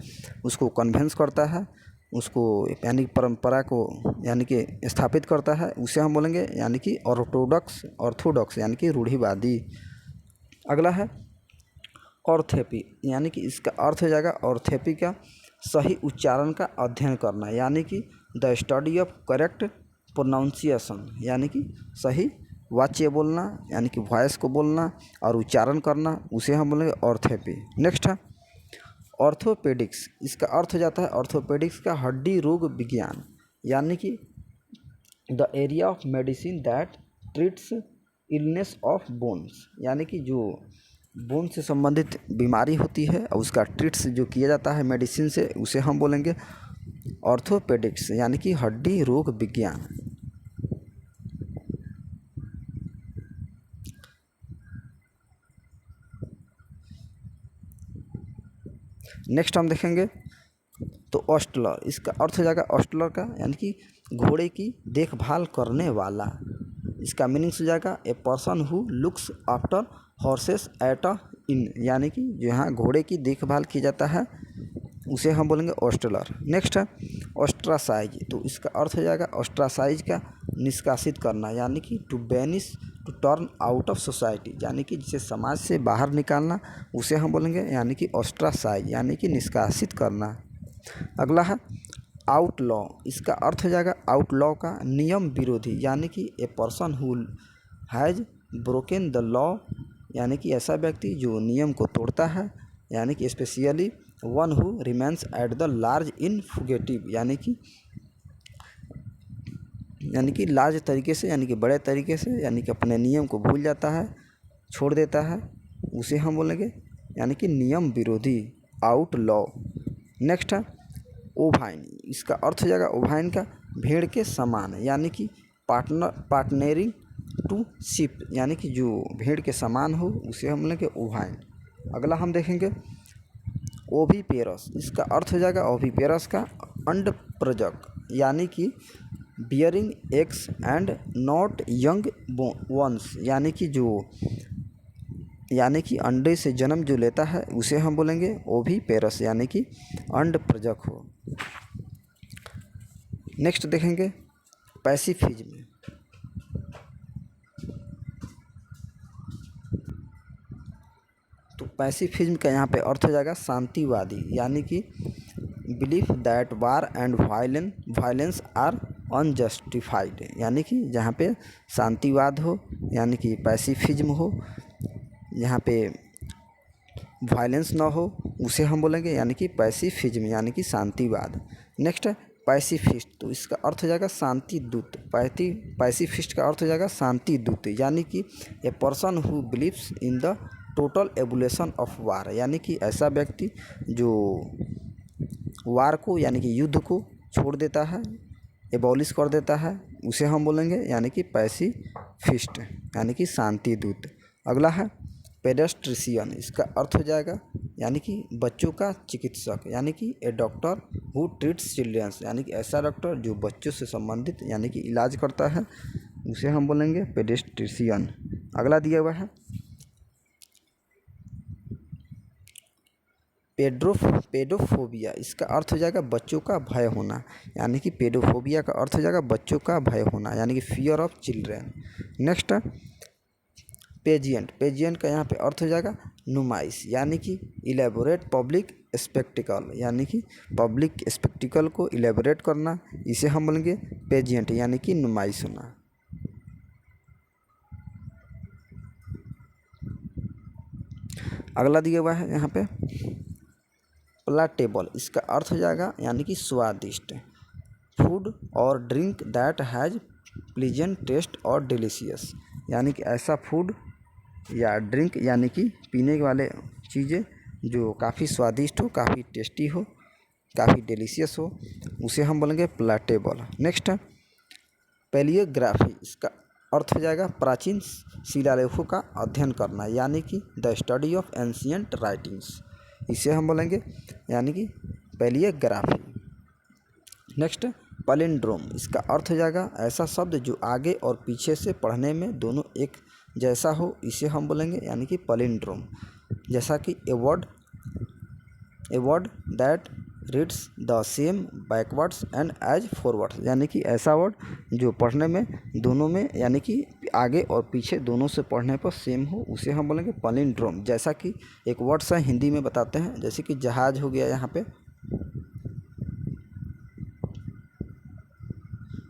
उसको कन्वेंस करता है, उसको यानी कि परंपरा को यानी कि स्थापित करता है, उसे हम बोलेंगे यानी कि ऑर्थोडॉक्स यानी कि रूढ़िवादी। अगला है ऑर्थेपी, यानी कि इसका अर्थ हो जाएगा ऑर्थेपी का सही उच्चारण का अध्ययन करना, यानी कि the study of correct pronunciation, यानी कि सही वाच्य बोलना यानी कि वॉइस को बोलना और उच्चारण करना, उसे हम बोलेंगे ऑर्थेपी। नेक्स्ट है ऑर्थोपेडिक्स, इसका अर्थ हो जाता है ऑर्थोपेडिक्स का हड्डी रोग विज्ञान, यानी कि the area of medicine that treats illness of bones, यानी कि जो बोन से संबंधित बीमारी होती है और उसका ट्रीट्स जो किया जाता है मेडिसिन से, उसे हम बोलेंगे ऑर्थोपेडिक्स यानी कि हड्डी रोग विज्ञान। नेक्स्ट हम देखेंगे तो ऑस्टलर, इसका अर्थ हो जाएगा ऑस्टलर का यानी कि घोड़े की देखभाल करने वाला, इसका मीनिंग्स हो जाएगा a person who looks after horses at a inn, यानी कि जो यहाँ घोड़े की देखभाल की जाता है उसे हम बोलेंगे ऑस्टलर। नेक्स्ट है ऑस्ट्रासाइज, तो इसका अर्थ हो जाएगा ऑस्ट्रासाइज का निष्कासित करना, यानी कि to banish to turn out of society, यानी कि जिसे समाज से बाहर निकालना, उसे हम बोलेंगे यानी कि ऑस्ट्रासाइज यानी कि निष्कासित करना। अगला है आउटलॉ, इसका अर्थ हो जाएगा आउटलॉ का नियम विरोधी, यानी कि a person who has broken the law, यानी कि ऐसा व्यक्ति जो नियम को तोड़ता है, यानी कि specially one who remains at the large in fugitive, यानी कि लार्ज तरीके से यानी कि बड़े तरीके से यानी कि अपने नियम को भूल जाता है, छोड़ देता है, उसे हम बोलेंगे यानी कि नियम विरोधी आउटलॉ। नेक्स्ट है ओवाइन, इसका अर्थ हो जाएगा ओवाइन का भेड़ के समान, यानी कि पार्टनरिंग टू शिप, यानी कि जो भेड़ के समान हो उसे हम बोलेंगे ओवाइन। अगला हम देखेंगे ओविपेरस, इसका अर्थ हो जाएगा ओविपेरस का अंड प्रजक, यानी कि bearing eggs and not young ones, यानी कि अंडे से जन्म जो लेता है उसे हम बोलेंगे ओवीपेरस, यानी कि अंडप्रजक हो। नेक्स्ट देखेंगे पैसिफिज्म। तो पैसिफिज्म का यहाँ पे अर्थ हो जाएगा शांतिवादी, यानी कि belief that war and violence are unjustified, यानी कि जहाँ पे शांतिवाद हो, यानी कि पैसिफिज्म हो, यहाँ पे वायलेंस ना हो, उसे हम बोलेंगे यानी कि पैसिफिज्म, यानी कि शांतिवाद। नेक्स्ट है पैसिफिस्ट। तो इसका अर्थ हो जाएगा शांति दूत। पैसिफिस्ट का अर्थ हो जाएगा शांति दूत, यानी कि a person who believes in the total abolition of war, यानी कि ऐसा व्यक्ति जो वार को, यानी कि युद्ध को छोड़ देता है, एबॉलिश कर देता है, उसे हम बोलेंगे यानी कि पैसिफिस्ट, यानी कि शांति दूत। अगला है पेडेस्ट्रिशियन। इसका अर्थ हो जाएगा यानी कि बच्चों का चिकित्सक, यानी कि a doctor who treats children's, यानी कि ऐसा डॉक्टर जो बच्चों से संबंधित यानी कि इलाज करता है, उसे हम बोलेंगे पेडेस्ट्रिशियन। अगला दिया हुआ है पेडोफोबिया। इसका अर्थ हो जाएगा बच्चों का भय होना, यानी कि पेडोफोबिया का अर्थ हो जाएगा बच्चों का भय होना, यानी कि फियर ऑफ चिल्ड्रेन। नेक्स्ट पेजियंट का यहाँ पे अर्थ हो जाएगा नुमाइश, यानी कि इलेबोरेट पब्लिक स्पेक्टिकल, यानी कि पब्लिक स्पेक्टिकल को इलेबोरेट करना, इसे हम बोलेंगे पेजियंट, यानी कि नुमाइश होना। अगला दिया हुआ है यहाँ पे प्लाटेबल। इसका अर्थ हो जाएगा यानी कि स्वादिष्ट, फूड और drink that has pleasant taste और डिलीशियस, यानी कि ऐसा फूड या ड्रिंक, यानी कि पीने वाले चीज़ें जो काफ़ी स्वादिष्ट हो, काफ़ी टेस्टी हो, काफ़ी डिलीशियस हो, उसे हम बोलेंगे प्लाटेबल। Next palaeography. इसका अर्थ हो जाएगा प्राचीन शिलालेखों का अध्ययन करना, यानी कि the study of ancient writings, इसे हम बोलेंगे यानी कि पैलियोग्राफी। Next palindrome. इसका अर्थ हो जाएगा ऐसा शब्द जो आगे और पीछे से पढ़ने में दोनों एक जैसा हो, इसे हम बोलेंगे यानी कि पैलिंड्रोम। जैसा कि a word that reads the same backwards and as forwards, यानी कि ऐसा वर्ड जो पढ़ने में दोनों में, यानी कि आगे और पीछे दोनों से पढ़ने पर सेम हो, उसे हम बोलेंगे पैलिंड्रोम। जैसा कि एक वर्ड्स है हिंदी में बताते हैं, जैसे कि जहाज हो गया, यहाँ पे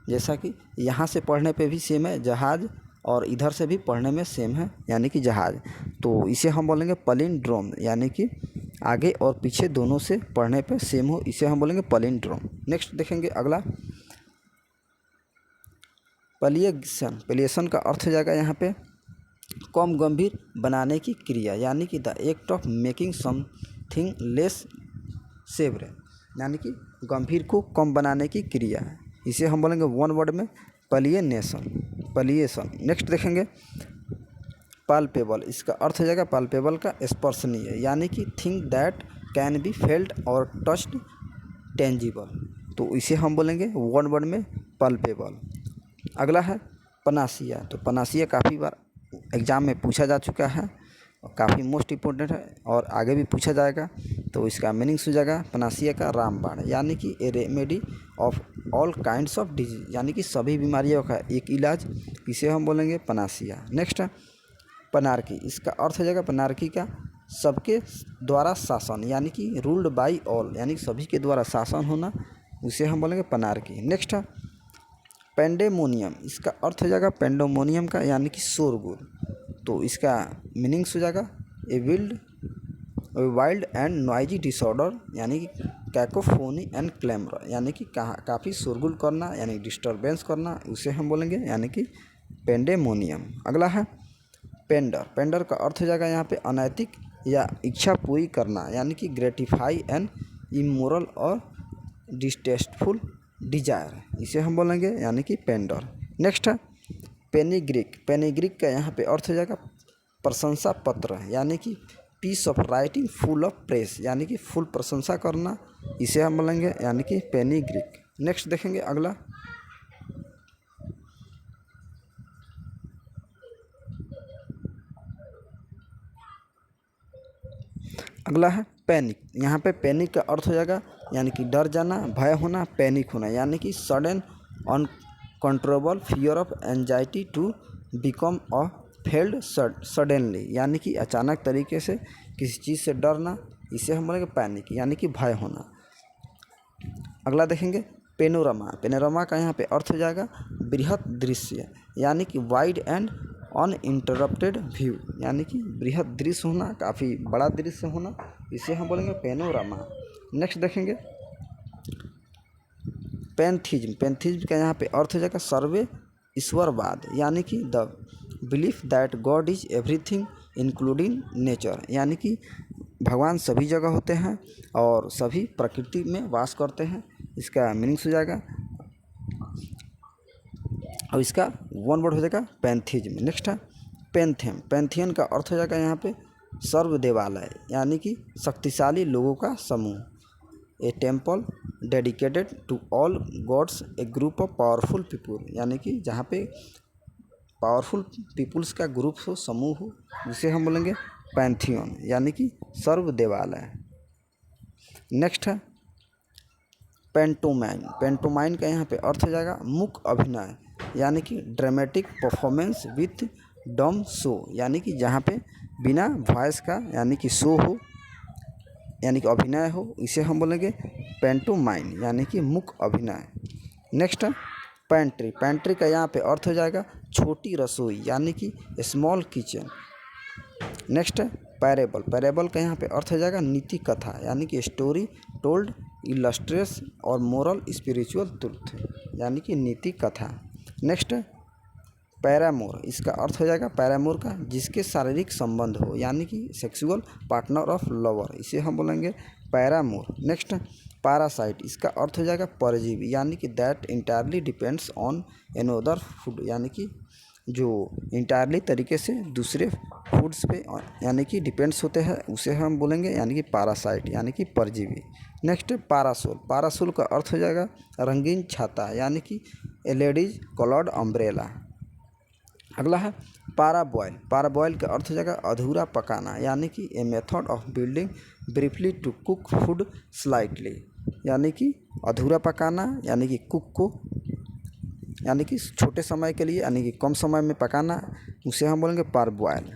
जैसा कि यहाँ से पढ़ने पे भी सेम है जहाज, और इधर से भी पढ़ने में सेम है यानी कि जहाज, तो इसे हम बोलेंगे पैलिंड्रोम, यानी कि आगे और पीछे दोनों से पढ़ने पे सेम हो, इसे हम बोलेंगे पैलिंड्रोम। नेक्स्ट देखेंगे अगला पैलिएशन का अर्थ हो जाएगा यहाँ पे कम गंभीर बनाने की क्रिया, यानी कि the act of making something less severe, यानी कि गंभीर को कम बनाने की क्रिया है, इसे हम बोलेंगे वन वर्ड में पैलिएशन। नेक्स्ट देखेंगे पाल्पेबल। इसका अर्थ हो जाएगा पाल्पेबल का स्पर्शनीय, यानी कि thing that can be felt और टच्ड टेंजिबल, तो इसे हम बोलेंगे वन वर्ड में पाल्पेबल। अगला है पनासिया। तो पनासिया काफ़ी बार एग्ज़ाम में पूछा जा चुका है, काफ़ी मोस्ट इम्पोर्टेंट है और आगे भी पूछा जाएगा। तो इसका मीनिंग्स हो जाएगा पनासिया का रामबाण, यानी कि ए remedy of all kinds of disease, यानी कि सभी बीमारियों का एक इलाज, इसे हम बोलेंगे पनासिया। नेक्स्ट है पनार्की। इसका अर्थ हो जाएगा पनार्की का सबके द्वारा शासन, यानी कि रूल्ड बाई ऑल, यानी कि सभी के द्वारा शासन होना, उसे हम बोलेंगे पनार्की। नेक्स्ट है पेंडेमोनियम। इसका अर्थ हो जाएगा पेंडेमोनियम का यानी कि शोरगुल, तो इसका मीनिंग्स हो जाएगा a wild and noisy disorder, यानी कि कैकोफोनी एंड क्लैमर, यानी कि काफ़ी शोरगुल करना, यानी डिस्टर्बेंस करना, उसे हम बोलेंगे यानी कि पेंडेमोनियम। अगला है पेंडर का अर्थ हो जाएगा यहाँ पे अनैतिक या इच्छा पूरी करना, यानी कि ग्रेटिफाई एन इमोरल और डिस्टेस्टफुल डिजायर, इसे हम बोलेंगे यानी कि पेंडर। नेक्स्ट है पेनिग्रिक का यहाँ पे अर्थ हो जाएगा प्रशंसा पत्र, यानी कि piece of writing full of praise, यानी कि फुल प्रशंसा करना, इसे हम बोलेंगे यानी कि पेनिग्रिक। नेक्स्ट देखेंगे अगला अगला है पैनिक। यहाँ पे पैनिक का अर्थ हो जाएगा यानी कि डर जाना, भय होना, पैनिक होना, यानी कि sudden uncontrollable fear of anxiety to become a failed suddenly, यानी कि अचानक तरीके से किसी चीज़ से डरना, इसे हम बोलेंगे पैनिक, यानी कि भय होना। अगला देखेंगे पेनोरामा। पेनोरामा का यहाँ पे अर्थ हो जाएगा बृहत दृश्य, यानी कि वाइड एंड अनइंटरप्टेड व्यू, यानी कि बृहत दृश्य होना, काफ़ी बड़ा दृश्य होना, इसे हम बोलेंगे पेनोरामा। नेक्स्ट देखेंगे पैंथीज्म। पैंथीज्म का यहाँ पे अर्थ हो जाएगा सर्वे ईश्वरवाद, यानी कि the belief that God is everything including nature, यानी कि भगवान सभी जगह होते हैं और सभी प्रकृति में वास करते हैं, इसका मीनिंग्स हो जाएगा। और इसका वन वर्ड हो जाएगा पैंथीज्म। नेक्स्ट है पैंथियन। पैंथियन का अर्थ हो जाएगा यहाँ पे सर्व देवालय, यानी कि शक्तिशाली लोगों का समूह। A temple dedicated to all gods, a group of powerful people, यानी कि जहाँ पे पावरफुल पीपुल्स का ग्रुप हो, समूह हो, जिसे हम बोलेंगे पैंथियन, यानी कि सर्व देवालय। नेक्स्ट है पेंटोमाइन। पेंटोमाइन का यहाँ पे अर्थ हो जाएगा मूक अभिनय, यानी कि ड्रामेटिक परफॉर्मेंस विथ डम शो, यानी कि जहाँ पे बिना वॉइस का यानी कि शो हो, यानी कि अभिनय हो, इसे हम बोलेंगे पेंटोमाइन, यानी कि मूक अभिनय। नेक्स्ट है पैंट्री। पैंट्री का यहाँ पे अर्थ हो जाएगा छोटी रसोई, यानी कि स्मॉल किचन। नेक्स्ट है पैरेबल। पैरेबल का यहाँ पे अर्थ हो जाएगा नीति कथा, यानी कि स्टोरी टोल्ड इलस्ट्रेस और मोरल स्पिरिचुअल ट्रुथ, यानी कि नीति कथा। नेक्स्ट है पैरामोर। इसका अर्थ हो जाएगा पैरामोर का जिसके शारीरिक संबंध हो, यानी कि सेक्सुअल पार्टनर ऑफ लवर, इसे हम बोलेंगे पैरामोर। Next parasite. इसका अर्थ हो जाएगा परजीवी, यानी कि that entirely depends on another food, यानी कि जो इंटायरली तरीके से दूसरे फूड्स पे यानी कि डिपेंड्स होते हैं, उसे हम बोलेंगे यानी कि पैरासाइट, यानी कि परजीवी। Next parasol. पैरासोल का अर्थ हो जाएगा रंगीन छाता, यानी कि ए लेडीज कलर्ड अम्ब्रेला। अगला है पाराबॉयल। पाराबॉयल का अर्थ हो जाएगा अधूरा पकाना, यानी कि a method of building briefly to cook food slightly, यानी कि अधूरा पकाना, यानी कि कुक को यानी कि छोटे समय के लिए यानी कि कम समय में पकाना, उसे हम बोलेंगे पारबॉयल।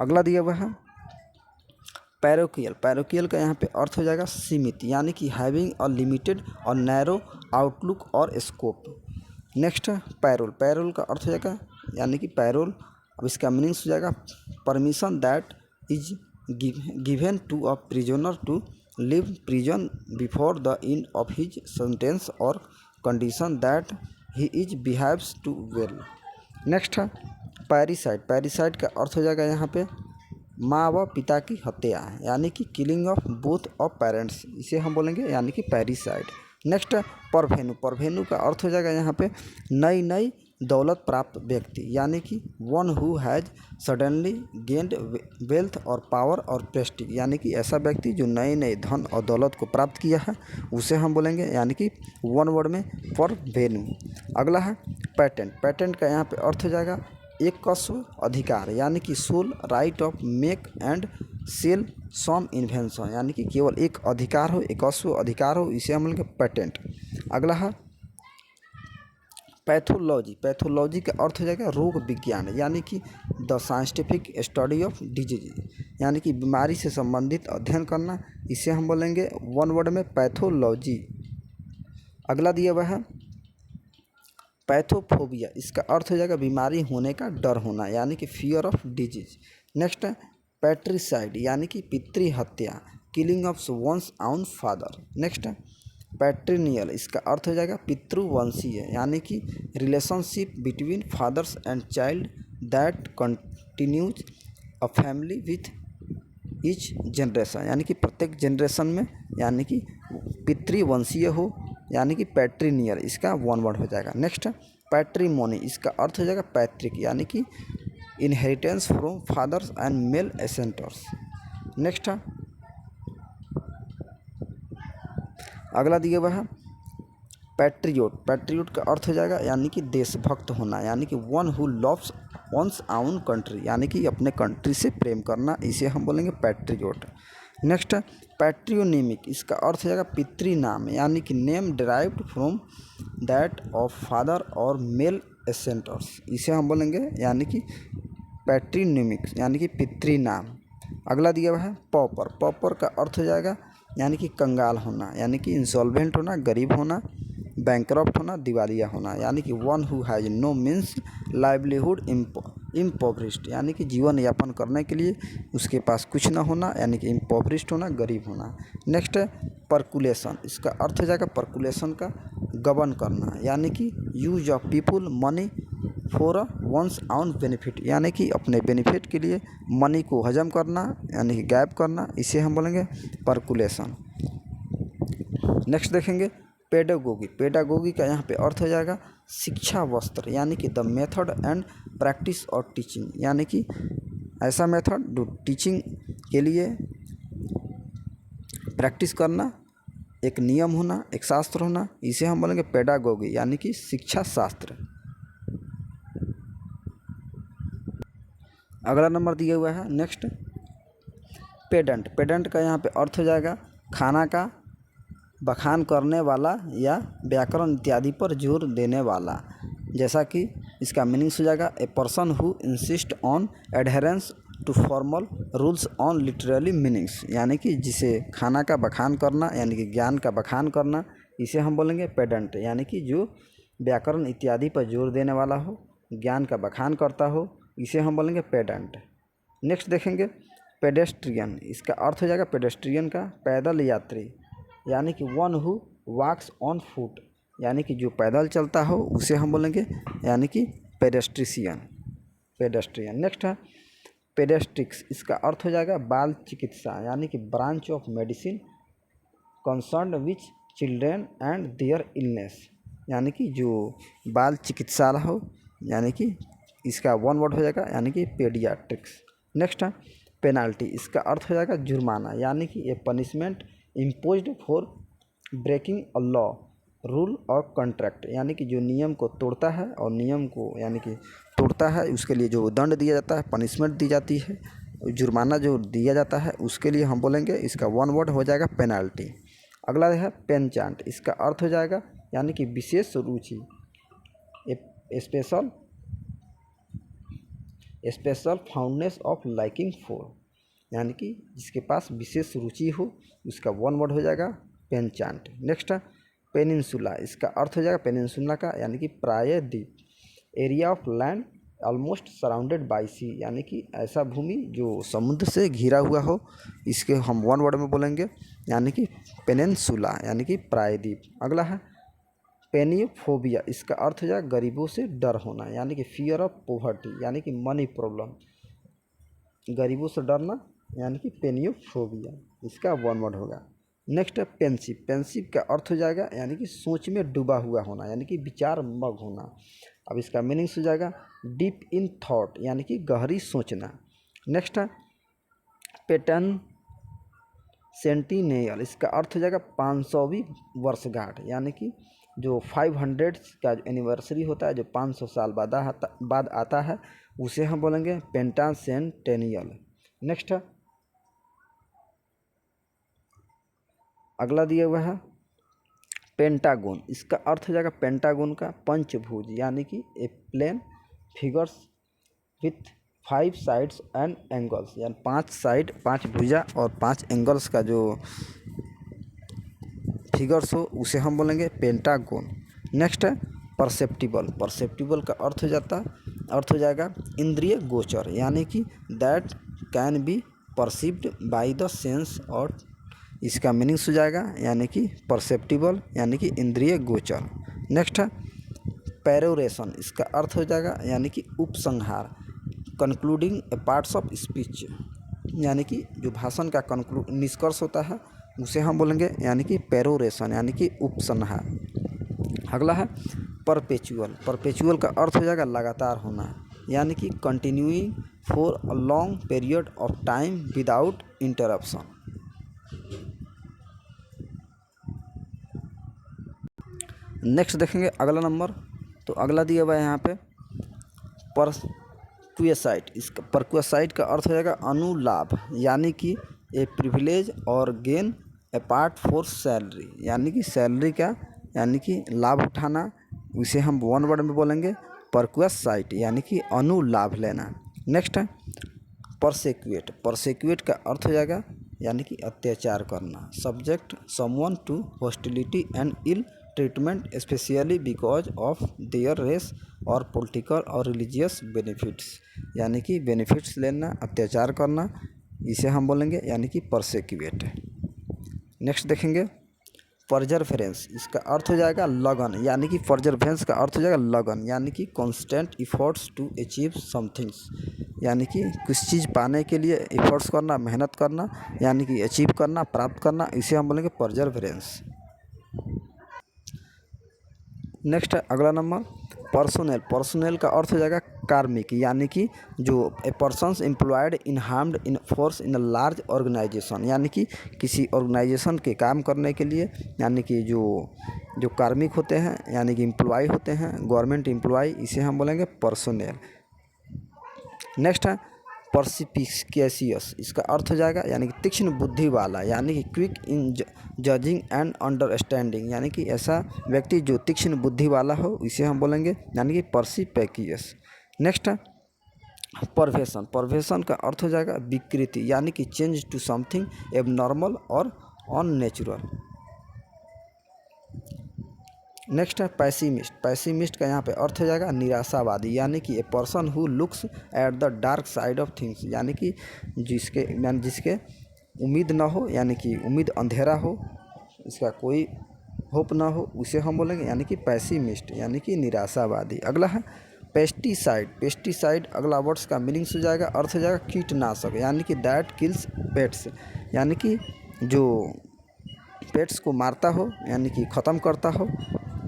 अगला दिया हुआ है पैरोकियल। पैरोकियल का यहाँ पे अर्थ हो जाएगा सीमित, यानी कि हैविंग अ लिमिटेड और नैरो आउटलुक और स्कोप। Next parole. पैरोल का अर्थ हो जाएगा यानी कि पैरोल, अब इसका मीनिंग्स हो जाएगा permission that is given to a prisoner to leave prison before the end of his sentence और condition that he is behaves too well. Next है पैरिसाइड। पैरिसाइड का अर्थ हो जाएगा यहाँ पे माँ व पिता की हत्या, यानी कि killing of both of parents, इसे हम बोलेंगे यानी कि पैरिसाइड। नेक्स्ट है परभेनु। परभेनु का अर्थ हो जाएगा यहाँ पे नई नई दौलत प्राप्त व्यक्ति, यानी कि one who has suddenly gained wealth और पावर और प्रेस्टीज, यानी कि ऐसा व्यक्ति जो नए नए धन और दौलत को प्राप्त किया है, उसे हम बोलेंगे यानी कि वन वर्ड में परभेनु। अगला है पेटेंट। पेटेंट का यहाँ पे अर्थ हो जाएगा एक कस्व अधिकार, यानी कि sole right of make and sell some invention, यानी कि केवल एक अधिकार हो, एक कस्व अधिकार हो, इसे हम बोलेंगे पेटेंट। अगला है पैथोलॉजी। पैथोलॉजी का अर्थ हो जाएगा रोग विज्ञान, यानी कि the scientific study of disease, यानी कि बीमारी से संबंधित अध्ययन करना, इसे हम बोलेंगे वन वर्ड में पैथोलॉजी। अगला दिया हुआ है पैथोफोबिया। इसका अर्थ हो जाएगा बीमारी होने का डर होना, यानी कि फियर ऑफ डिजीज। नेक्स्ट है पैट्रिसाइड, यानी कि पितृ हत्या, killing of one's own father. Next है पैट्रिनियल। इसका अर्थ हो जाएगा पितृवंशीय, यानी कि relationship between fathers and child that continues a family with each generation, यानी कि प्रत्येक जनरेशन में यानी कि पितृवंशीय हो, यानी कि पैट्रिनियल, इसका वन वर्ड हो जाएगा। Next patrimony. इसका अर्थ हो जाएगा पैतृक, यानी कि inheritance from fathers and male ancestors. Next अगला दिया हुआ है पैट्रियोट का अर्थ हो जाएगा यानी कि देशभक्त होना, यानी कि वन हु लव्स वंस आउन कंट्री, यानी कि अपने कंट्री से प्रेम करना, इसे हम बोलेंगे पैट्रियोट। नेक्स्ट है पैट्रियोनिमिक, इसका अर्थ हो जाएगा पितृनाम, यानी कि name derived from that of father और मेल एसेंटर्स, इसे हम बोलेंगे यानी कि पैट्रियोनिमिक यानी कि पितृनाम। अगला दिया हुआ है पॉपर का अर्थ हो जाएगा यानी कि कंगाल होना, यानी कि इंसॉल्वेंट होना, गरीब होना, बैंकरप्ट होना, दिवालिया होना, यानी कि one who has no means livelihood impoverished, यानी कि जीवन यापन करने के लिए उसके पास कुछ ना होना, यानी कि इम्पोवरिस्ड होना, गरीब होना। नेक्स्ट है पर्कुलेशन, इसका अर्थ हो जाएगा पर्कुलेशन का गबन करना, यानी कि use of people money for one's own benefit, यानी कि अपने बेनिफिट के लिए मनी को हजम करना, यानी कि गैप करना, इसे हम बोलेंगे पर्कुलेशन। नेक्स्ट देखेंगे पेडागोगी का यहाँ पे अर्थ हो जाएगा शिक्षा वस्त्र, यानी कि द मेथड एंड प्रैक्टिस और टीचिंग, यानी कि ऐसा मेथड जो टीचिंग के लिए प्रैक्टिस करना, एक नियम होना, एक शास्त्र होना, इसे हम बोलेंगे पेडागोगी, यानी कि शिक्षा शास्त्र। अगला नंबर दिया हुआ है नेक्स्ट पेडेंट का यहाँ पे अर्थ हो जाएगा खाना का बखान करने वाला या व्याकरण इत्यादि पर जोर देने वाला, जैसा कि इसका मीनिंग्स हो जाएगा a person who insist on adherence to formal rules on literally meanings, यानी कि जिसे खाना का बखान करना, यानी कि ज्ञान का बखान करना, इसे हम बोलेंगे पेडेंट, यानी कि जो व्याकरण इत्यादि पर जोर देने वाला हो, ज्ञान का बखान करता हो, इसे हम बोलेंगे पेडेंट। नेक्स्ट देखेंगे पेडेस्ट्रियन, इसका अर्थ हो जाएगा पेडेस्ट्रियन का पैदल यात्री, यानी कि one who walks on foot, यानी कि जो पैदल चलता हो उसे हम बोलेंगे यानी कि पेडेस्ट्रियन। नेक्स्ट है पेडेस्ट्रिक्स, इसका अर्थ हो जाएगा बाल चिकित्सा, यानी कि branch of medicine concern which children and their illness, यानी कि जो बाल चिकित्सालय हो, यानी कि इसका वन वर्ड हो जाएगा यानी कि पेडियाट्रिक्स। नेक्स्ट है पेनाल्टी, इसका अर्थ हो जाएगा जुर्माना, यानी कि a punishment imposed for breaking a law rule और कॉन्ट्रैक्ट, यानी कि जो नियम को तोड़ता है और नियम को यानी कि तोड़ता है उसके लिए जो दंड दिया जाता है, पनिशमेंट दी जाती है, जुर्माना जो दिया जाता है, उसके लिए हम बोलेंगे इसका वन वर्ड हो जाएगा पेनाल्टी। अगला है पेनचांट, इसका अर्थ हो जाएगा यानी कि विशेष रुचि, स्पेशल फाउंडनेस ऑफ लाइकिंग फॉर, यानी कि जिसके पास विशेष रुचि हो उसका वन वर्ड हो जाएगा पेनचांट। नेक्स्ट है पेनिनसुला, इसका अर्थ हो जाएगा पेनिनसुला का यानी कि प्रायद्वीप, area of land almost surrounded by sea, यानी कि ऐसा भूमि जो समुद्र से घिरा हुआ हो, इसके हम वन वर्ड में बोलेंगे यानी कि पेनिनसुला यानी कि प्रायद्वीप। अगला है पेनियोफोबिया, इसका अर्थ हो जाएगा गरीबों से डर होना, यानी कि फियर ऑफ पॉवर्टी, यानी कि मनी प्रॉब्लम, गरीबों से डरना, यानी कि पेनियोफोबिया, इसका वन वर्ड होगा। नेक्स्ट है पेंसिव का अर्थ हो जाएगा यानी कि सोच में डूबा हुआ होना, यानी कि विचार मग होना। अब इसका मीनिंग्स हो जाएगा डीप इन थॉट, यानी कि गहरी सोचना। नेक्स्ट है पेटन सेंटिनियल, इसका अर्थ हो जाएगा 500वीं वर्षगांठ, यानी कि जो 500 का जो एनिवर्सरी होता है, जो 500 साल बाद आता है, उसे हम बोलेंगे पेंटासेंटेनियल। नेक्स्ट है अगला दिया हुआ है पेंटागोन, इसका अर्थ हो जाएगा पेंटागोन का पंचभुज, यानी कि a plane figures with 5 sides and angles, यानी 5 साइड, 5 भुजा और 5 एंगल्स का जो फिगर्स हो उसे हम बोलेंगे पेंटागोन। नेक्स्ट है परसेप्टिबल का अर्थ हो जाएगा इंद्रिय गोचर, यानी कि that can be perceived by the sense, और इसका मीनिंग्स हो जाएगा यानी कि परसेप्टिबल यानी कि इंद्रिय गोचर। नेक्स्ट है पेरोरेशन, इसका अर्थ हो जाएगा यानी कि उपसंहार, concluding A parts of speech, यानी कि जो भाषण का निष्कर्ष होता है उसे हम बोलेंगे यानी कि पेरोरेशन यानी कि उपसंहार। अगला है परपेचुअल का अर्थ हो जाएगा लगातार होना, यानी कि continuing for a long period of time without interruption. Next देखेंगे अगला नंबर। तो अगला दिया हुआ है यहाँ पे परक्वेसाइट। इसका परक्वेसाइट का अर्थ हो जाएगा अनुलाभ, यानी कि ए प्रिविलेज और गेन अपार्ट फॉर सैलरी, यानी कि सैलरी का यानी कि लाभ उठाना, उसे हम वन वर्ड में बोलेंगे परक्वेसाइट, यानी कि अनुलाभ लेना। नेक्स्ट है परसेक्यूट। परसेक्यूट का अर्थ हो जाएगा यानी कि अत्याचार करना, subject someone to hostility and ill treatment specially because of their race और पॉलिटिकल और रिलीजियस बेनिफिट्स, यानी कि बेनिफिट्स लेना, अत्याचार करना, इसे हम बोलेंगे यानी कि परसेक्यूट। नेक्स्ट देखेंगे परजरफेरेंस। इसका अर्थ हो जाएगा लगन, यानी कि परजरफेरेंस का अर्थ हो जाएगा लगन, यानी कि constant efforts to achieve somethings, यानी कि कुछ चीज़ पाने के लिए एफर्ट्स करना, मेहनत करना, यानी कि अचीव करना, प्राप्त करना, इसे हम बोलेंगे परजरफेरेंस। नेक्स्ट है अगला नंबर पर्सोनेल। पर्सोनेल का अर्थ हो जाएगा कार्मिक, यानी कि जो a persons employed in armed in force in a large organisation, यानी कि किसी ऑर्गेनाइजेशन के काम करने के लिए, यानी कि जो कार्मिक होते हैं यानी कि एम्प्लॉय होते हैं, गवर्नमेंट एम्प्लॉय, इसे हम बोलेंगे पर्सोनेल। नेक्स्ट है परस्पिकेशियस। इसका अर्थ हो जाएगा यानी कि तीक्ष्ण बुद्धि वाला, यानी कि quick in judging and understanding, यानी कि ऐसा व्यक्ति जो तीक्ष्ण बुद्धि वाला हो, इसे हम बोलेंगे यानी कि परस्पिकेशियस। नेक्स्ट है परवेशन। परवेशन का अर्थ हो जाएगा विकृति, यानी कि चेंज टू समथिंग एबनॉर्मल और अननेचुरल। नेक्स्ट है पैसिमिस्ट। पैसिमिस्ट का यहाँ पे अर्थ हो जाएगा निराशावादी, यानी कि a person who looks at the dark side of things, यानी कि जिसके उम्मीद ना हो, यानी कि उम्मीद अंधेरा हो, इसका कोई होप ना हो, उसे हम बोलेंगे यानी कि पैसिमिस्ट, यानी कि निराशावादी। अगला है पेस्टिसाइड। पेस्टिसाइड अगला वर्ड्स का मीनिंग्स हो जाएगा, अर्थ हो जाएगा कीटनाशक, यानी कि दैट किल्स पेट्स, यानी कि जो पेट्स को मारता हो, यानी कि ख़त्म करता हो,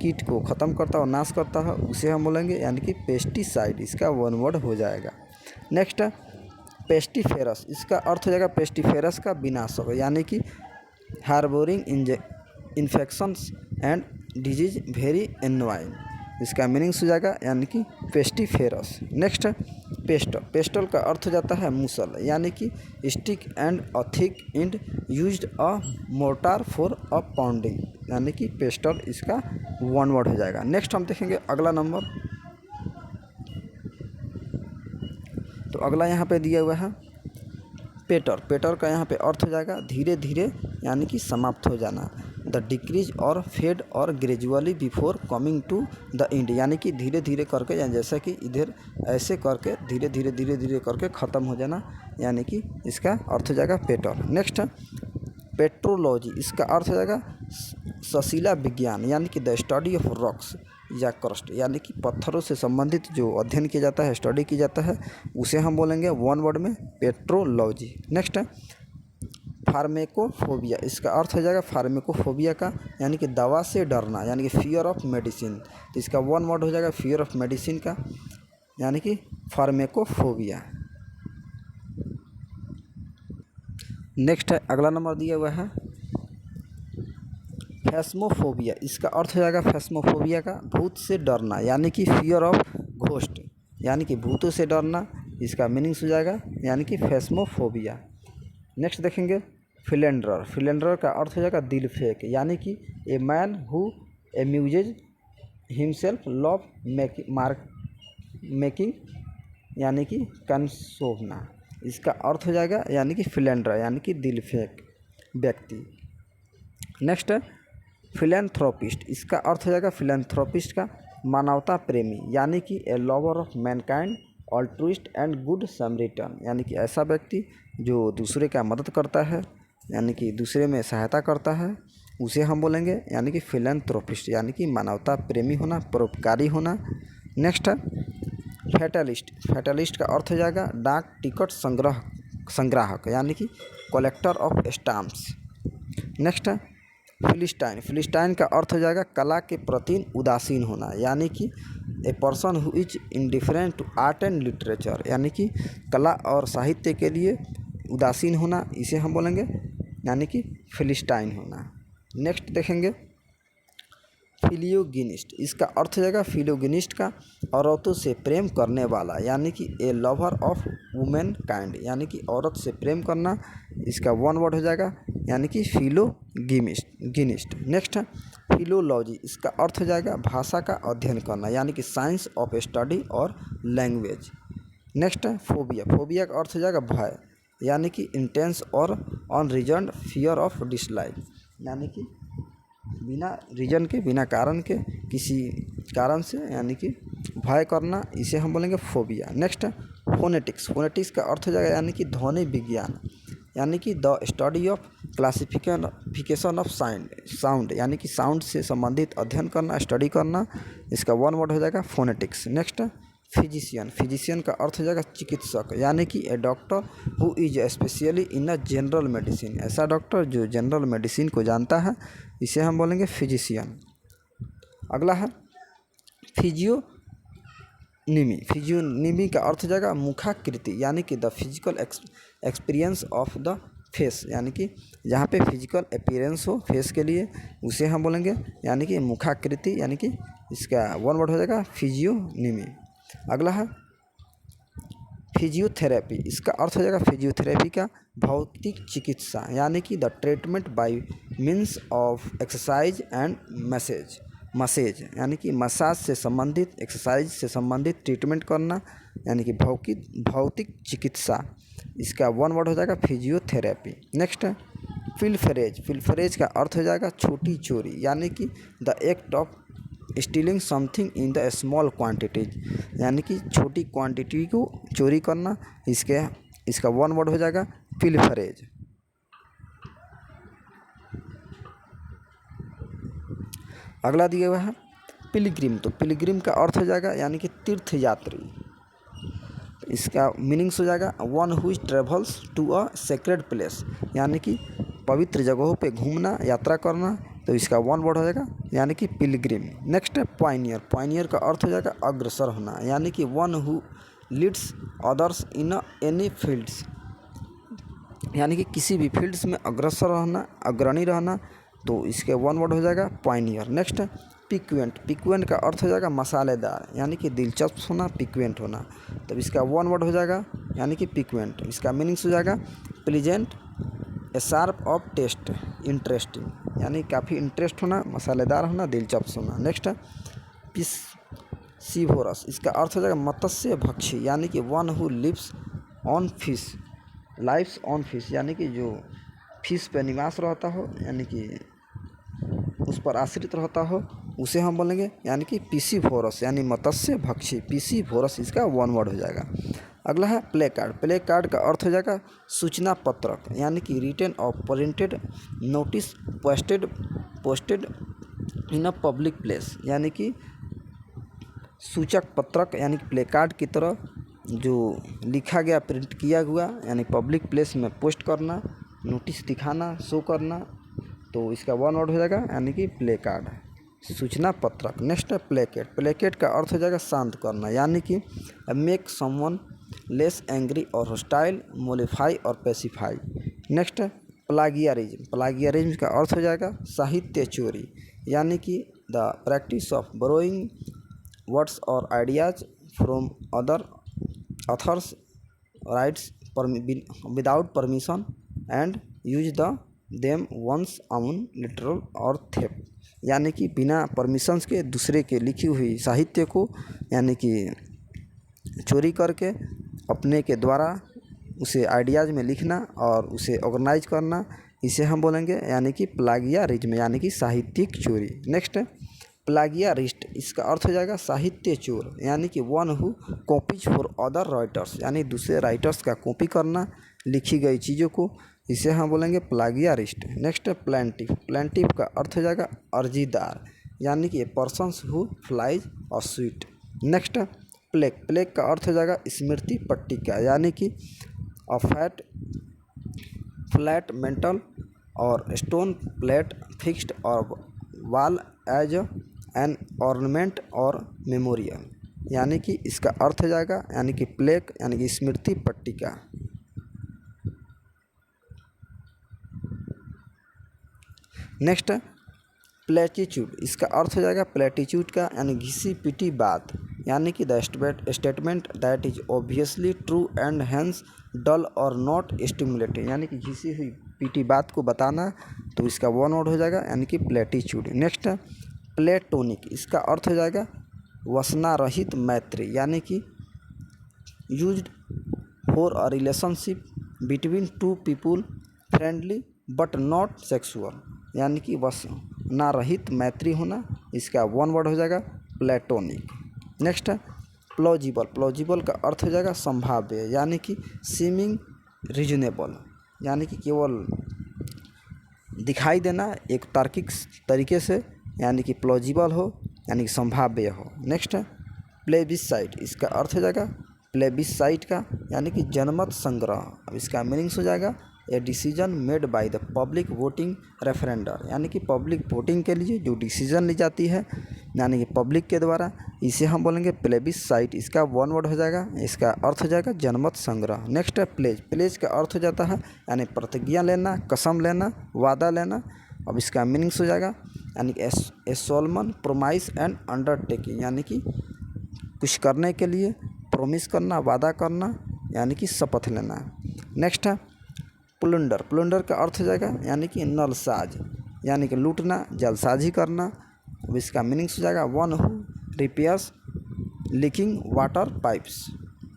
कीट को ख़त्म करता हो, नाश करता हो, उसे हम बोलेंगे यानी कि पेस्टिसाइड, इसका वन वर्ड हो जाएगा। नेक्स्ट है पेस्टिफेरस। इसका अर्थ हो जाएगा पेस्टिफेरस का विनाशक, यानी कि हार्बोरिंग इन्फेक्शंस एंड डिजीज वेरी एनवाइन, इसका मीनिंग्स हो जाएगा यानी कि पेस्टिफेरस। नेक्स्ट है पेस्टल। पेस्टल का अर्थ हो जाता है मूसल, यानी कि stick and a thick and used a mortar for a pounding, यानी कि पेस्टल, इसका वन वर्ड हो जाएगा। नेक्स्ट हम देखेंगे अगला नंबर। तो अगला यहाँ पे दिया हुआ है पेटर। पेटर का यहाँ पे अर्थ हो जाएगा धीरे धीरे, यानी कि समाप्त हो जाना, द डिक्रीज और फेड और gradually before coming to the end, यानी कि धीरे धीरे करके, यानी जैसा कि इधर ऐसे करके धीरे धीरे करके ख़त्म हो जाना, यानी कि इसका अर्थ हो जाएगा पेटर। नेक्स्ट है पेट्रोलॉजी। इसका अर्थ हो जाएगा सशीला विज्ञान, यानी कि द स्टडी ऑफ रॉक्स या क्रस्ट, यानी कि पत्थरों से संबंधित जो अध्ययन किया जाता है, स्टडी किया जाता है, उसे हम बोलेंगे वन वर्ड में पेट्रोलॉजी। नेक्स्ट है फार्मेकोफोबिया। इसका अर्थ हो जाएगा फार्मेकोफोबिया का, यानी कि दवा से डरना, यानी कि फियर ऑफ मेडिसिन, तो इसका वन वर्ड हो जाएगा फियर ऑफ मेडिसिन का, यानी कि फार्मेकोफोबिया। नेक्स्ट है अगला नंबर दिया हुआ है फैस्मोफोबिया। इसका अर्थ हो जाएगा फैस्मोफोबिया का भूत से डरना, यानी कि फियर ऑफ घोस्ट, यानी कि भूतों से डरना, इसका मीनिंग्स हो जाएगा यानी कि फैस्मोफोबिया। नेक्स्ट देखेंगे फिलेंडर। फिलेंडर का अर्थ हो जाएगा दिल फेंक, यानी कि a man who amuses himself love making, यानी कि कंसोभना, इसका अर्थ हो जाएगा यानी कि फिलेंडर, यानी कि दिल फेंक व्यक्ति। नेक्स्ट है फिलैंथ्रोपिस्ट। इसका अर्थ हो जाएगा फिलैंथ्रोपिस्ट का मानवता प्रेमी, यानी कि a lover of mankind altruist and good Samaritan, यानी कि ऐसा व्यक्ति जो दूसरे का मदद करता है, यानी कि दूसरे में सहायता करता है, उसे हम बोलेंगे यानी कि फिलैंथ्रोपिस्ट, यानी कि मानवता प्रेमी होना, परोपकारी होना। नेक्स्ट है फैटलिस्ट। फैटलिस्ट का अर्थ हो जाएगा डाक टिकट संग्राहक, यानी कि कलेक्टर ऑफ स्टाम्प्स। नेक्स्ट है फिलिस्टाइन। फिलिस्टाइन का अर्थ हो जाएगा कला के प्रति उदासीन होना, यानी कि a person who is indifferent to art and literature, यानी कि कला और साहित्य के लिए उदासीन होना, इसे हम बोलेंगे यानी कि फिलिस्टाइन होना। नेक्स्ट देखेंगे फिलियोगिनिस्ट, इसका अर्थ हो जाएगा फिलियोगिनिस्ट का औरतों से प्रेम करने वाला, यानी कि a lover of women kind, यानी कि औरत से प्रेम करना, इसका वन वर्ड हो जाएगा यानी कि फिलोगिनिस्ट। नेक्स्ट है फिलोलॉजी, इसका अर्थ हो जाएगा भाषा का अध्ययन करना, यानी कि साइंस ऑफ स्टडी और लैंग्वेज। नेक्स्ट है फोबिया, फोबिया का अर्थ हो जाएगा भय, यानी कि इंटेंस और अनरीजन्ड फियर ऑफ डिसलाइक, यानी कि बिना रीजन के, बिना कारण के, किसी कारण से यानी कि भय करना, इसे हम बोलेंगे फोबिया। नेक्स्ट है फोनेटिक्स, फोनेटिक्स का अर्थ हो जाएगा यानी कि ध्वनि विज्ञान, यानी कि the study of classification of sound, यानी कि साउंड से संबंधित अध्ययन करना, स्टडी करना, इसका वन वर्ड हो जाएगा फोनेटिक्स। नेक्स्ट है फिजिशियन, फिजिशियन का अर्थ हो जाएगा चिकित्सक, यानी कि a doctor who is specially in a general medicine, ऐसा डॉक्टर जो जनरल मेडिसिन को जानता है, इसे हम बोलेंगे फिजिशियन। अगला है फिजियोनिमी, फिजियोनिमी का अर्थ हो जाएगा मुखाकृति, यानी कि the physical experience of the face, यानी कि जहाँ पे फिजिकल अपीयरेंस हो फेस के लिए, उसे हम बोलेंगे यानी कि मुखाकृति, यानी कि इसका वन वर्ड हो जाएगा फिजियोनिमी। अगला है फिजियोथेरेपी, इसका अर्थ हो जाएगा फिजियोथेरेपी का भौतिक चिकित्सा, यानी कि the treatment bye means of exercise and masses, यानी कि मसाज से संबंधित, एक्सरसाइज से संबंधित ट्रीटमेंट करना, यानी कि भौतिक चिकित्सा, इसका वन वर्ड हो जाएगा फिजियोथेरेपी। नेक्स्ट है पिल्फरेज, पिल्फरेज का अर्थ हो जाएगा छोटी चोरी, यानी कि the act of stealing something in the small quantities, यानी कि छोटी क्वांटिटी को चोरी करना, इसका वन वर्ड हो जाएगा पिल्फरेज। अगला दिया हुआ है पिलग्रिम, तो पिलग्रिम का अर्थ हो जाएगा यानी कि तीर्थ यात्री, इसका मीनिंग्स हो जाएगा one who travels to a sacred place, यानी कि पवित्र जगहों पे घूमना, यात्रा करना, तो इसका वन वर्ड हो जाएगा यानी कि पिलग्रिम। नेक्स्ट है पायनियर, पायनियर का अर्थ हो जाएगा अग्रसर होना, यानी कि one who Leeds others in any fields, यानी कि किसी भी फील्ड्स में अग्रसर रहना, अग्रणी रहना, तो इसके वन वर्ड हो जाएगा पायनियर। नेक्स्ट है पिक्वेंट, पिक्वेंट का अर्थ हो जाएगा मसालेदार, यानी कि दिलचस्प होना, पिक्वेंट होना, तब इसका वन वर्ड हो जाएगा यानी कि पिक्वेंट। इसका मीनिंग्स हो जाएगा pleasant, a sharp of taste, interesting, यानी काफ़ी इंटरेस्ट होना, मसालेदार होना, दिलचस्प होना। नेक्स्ट है पिस्सीवोरस, इसका अर्थ हो जाएगा मत्स्य भक्षी, यानी कि one who lives on fish, lives on fish, यानी कि जो फिश पे निवास रहता हो, यानी कि उस पर आश्रित रहता हो, उसे हम बोलेंगे यानी कि पिस्सीवोरस, यानी मत्स्य भक्षी, पिस्सीवोरस, इसका वन वर्ड हो जाएगा। अगला है प्ले कार्ड, प्ले कार्ड का अर्थ हो जाएगा सूचना पत्रक, यानी कि रिटेन और printed notice posted in a public place, यानी कि सूचक पत्रक, यानी कि प्ले कार्ड की तरह जो लिखा गया, प्रिंट किया हुआ, यानी पब्लिक प्लेस में पोस्ट करना, नोटिस दिखाना, शो करना, तो इसका वन वर्ड हो जाएगा यानी कि प्ले कार्ड, सूचना पत्रक। नेक्स्ट है प्लेकेट, प्लेकेट का अर्थ हो जाएगा शांत करना, यानी कि मेक समवन लेस एंग्री और हॉस्टाइल, मोलिफाई और पेसिफाई। नेक्स्ट है प्लागियरिज्म, प्लागियरिज्म का अर्थ हो जाएगा साहित्य चोरी, यानी कि the practice of borrowing words और ideas from other authors writes without permission and use them once on literal और थेप, यानी कि बिना परमिशंस के दूसरे के लिखी हुई साहित्य को, यानी कि चोरी करके अपने के द्वारा उसे आइडियाज़ में लिखना और उसे ऑर्गेनाइज करना, इसे हम बोलेंगे यानी कि प्लागियरिज्म, यानी कि साहित्यिक चोरी। नेक्स्ट है प्लागियरिस्ट, इसका अर्थ हो जाएगा साहित्य चोर, यानी कि one who copies for other writers, यानी दूसरे राइटर्स का कॉपी करना, लिखी गई चीज़ों को, इसे हम बोलेंगे प्लागियरिस्ट। नेक्स्ट है प्लेंटिफ, प्लेंटिफ का अर्थ हो जाएगा अर्जीदार, यानी कि ए पर्सन्स हु फ्लाइज और स्वीट। नेक्स्ट है प्लेग, प्लेग का अर्थ हो जाएगा स्मृति पट्टिका, यानी कि अ फ्लैट मेंटल और स्टोन प्लेट फिक्स्ड और वॉल एज एन ऑर्नामेंट और मेमोरियल, यानी कि इसका अर्थ हो जाएगा यानी कि प्लेग, यानी कि स्मृति पट्टिका। नेक्स्ट है प्लेटिट्यूड, इसका अर्थ हो जाएगा प्लेटिट्यूड का यानी घिसी पिटी बात, यानी कि the statement that is obviously true and hence dull और नॉट स्टिमुलेटिंग, यानी कि घिसी हुई पिटी बात को बताना, तो इसका वन वर्ड हो जाएगा यानी कि प्लेटिट्यूड। नेक्स्ट है प्लेटोनिक, इसका अर्थ हो जाएगा वसना रहित मैत्री, यानी कि used for a relationship between two people friendly but not sexual, यानी कि वसना रहित मैत्री होना, इसका वन वर्ड हो जाएगा प्लेटोनिक। नेक्स्ट है प्लॉजिबल, प्लॉजिबल का अर्थ हो जाएगा संभाव्य, यानी कि सीमिंग रीजनेबल, यानी कि केवल दिखाई देना एक तार्किक तरीके से, यानी कि प्लॉजिबल हो यानी कि संभाव्य हो। नेक्स्ट है प्लेबिसाइट, इसका अर्थ हो जाएगा प्लेबिसाइट का यानी कि जनमत संग्रह। अब इसका मीनिंग्स हो जाएगा a decision made by the public voting referendum, यानी कि पब्लिक वोटिंग के लिए जो डिसीजन ली जाती है यानी कि पब्लिक के द्वारा, इसे हम बोलेंगे प्लेबिसाइट, इसका वन वर्ड हो जाएगा, इसका अर्थ हो जाएगा जनमत संग्रह। नेक्स्ट है प्लेज, प्लेज का अर्थ हो जाता है यानी प्रतिज्ञा लेना, कसम लेना, वादा लेना। अब इसका मीनिंग्स हो जाएगा यानी कि ए सोलमन प्रोमाइस एंड अंडरटेकिंग, यानी कि कुछ करने के लिए प्रोमिस करना, वादा करना, यानी कि शपथ लेना। नेक्स्ट है प्लुंडर, प्लुंडर का अर्थ हो जाएगा यानी कि नलसाज, यानी कि लूटना, जालसाजी करना। अब इसका मीनिंग्स हो जाएगा one who repairs leaking water pipes,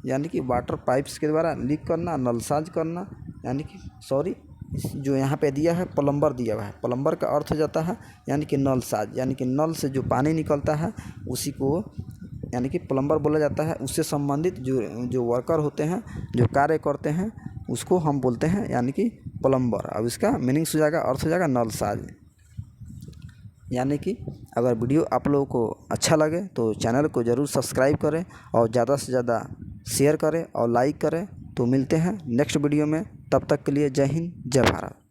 यानी कि वाटर पाइप्स के द्वारा लीक करना, नलसाज करना, यानी कि सॉरी जो यहाँ पे दिया है प्लम्बर दिया हुआ है, प्लम्बर का अर्थ हो जाता है यानी कि नलसाज, यानी कि नल से जो पानी निकलता है उसी को यानी कि प्लम्बर बोला जाता है। उससे संबंधित जो वर्कर होते हैं, जो कार्य करते हैं, उसको हम बोलते हैं यानी कि प्लम्बर। अब इसका मीनिंग्स हो जाएगा, अर्थ हो जाएगा नलसाज। यानी कि अगर वीडियो आप लोगों को अच्छा लगे तो चैनल को ज़रूर सब्सक्राइब करें और ज़्यादा से ज़्यादा शेयर करें और लाइक करें। तो मिलते हैं नेक्स्ट वीडियो में, तब तक के लिए जय हिंद जय भारत।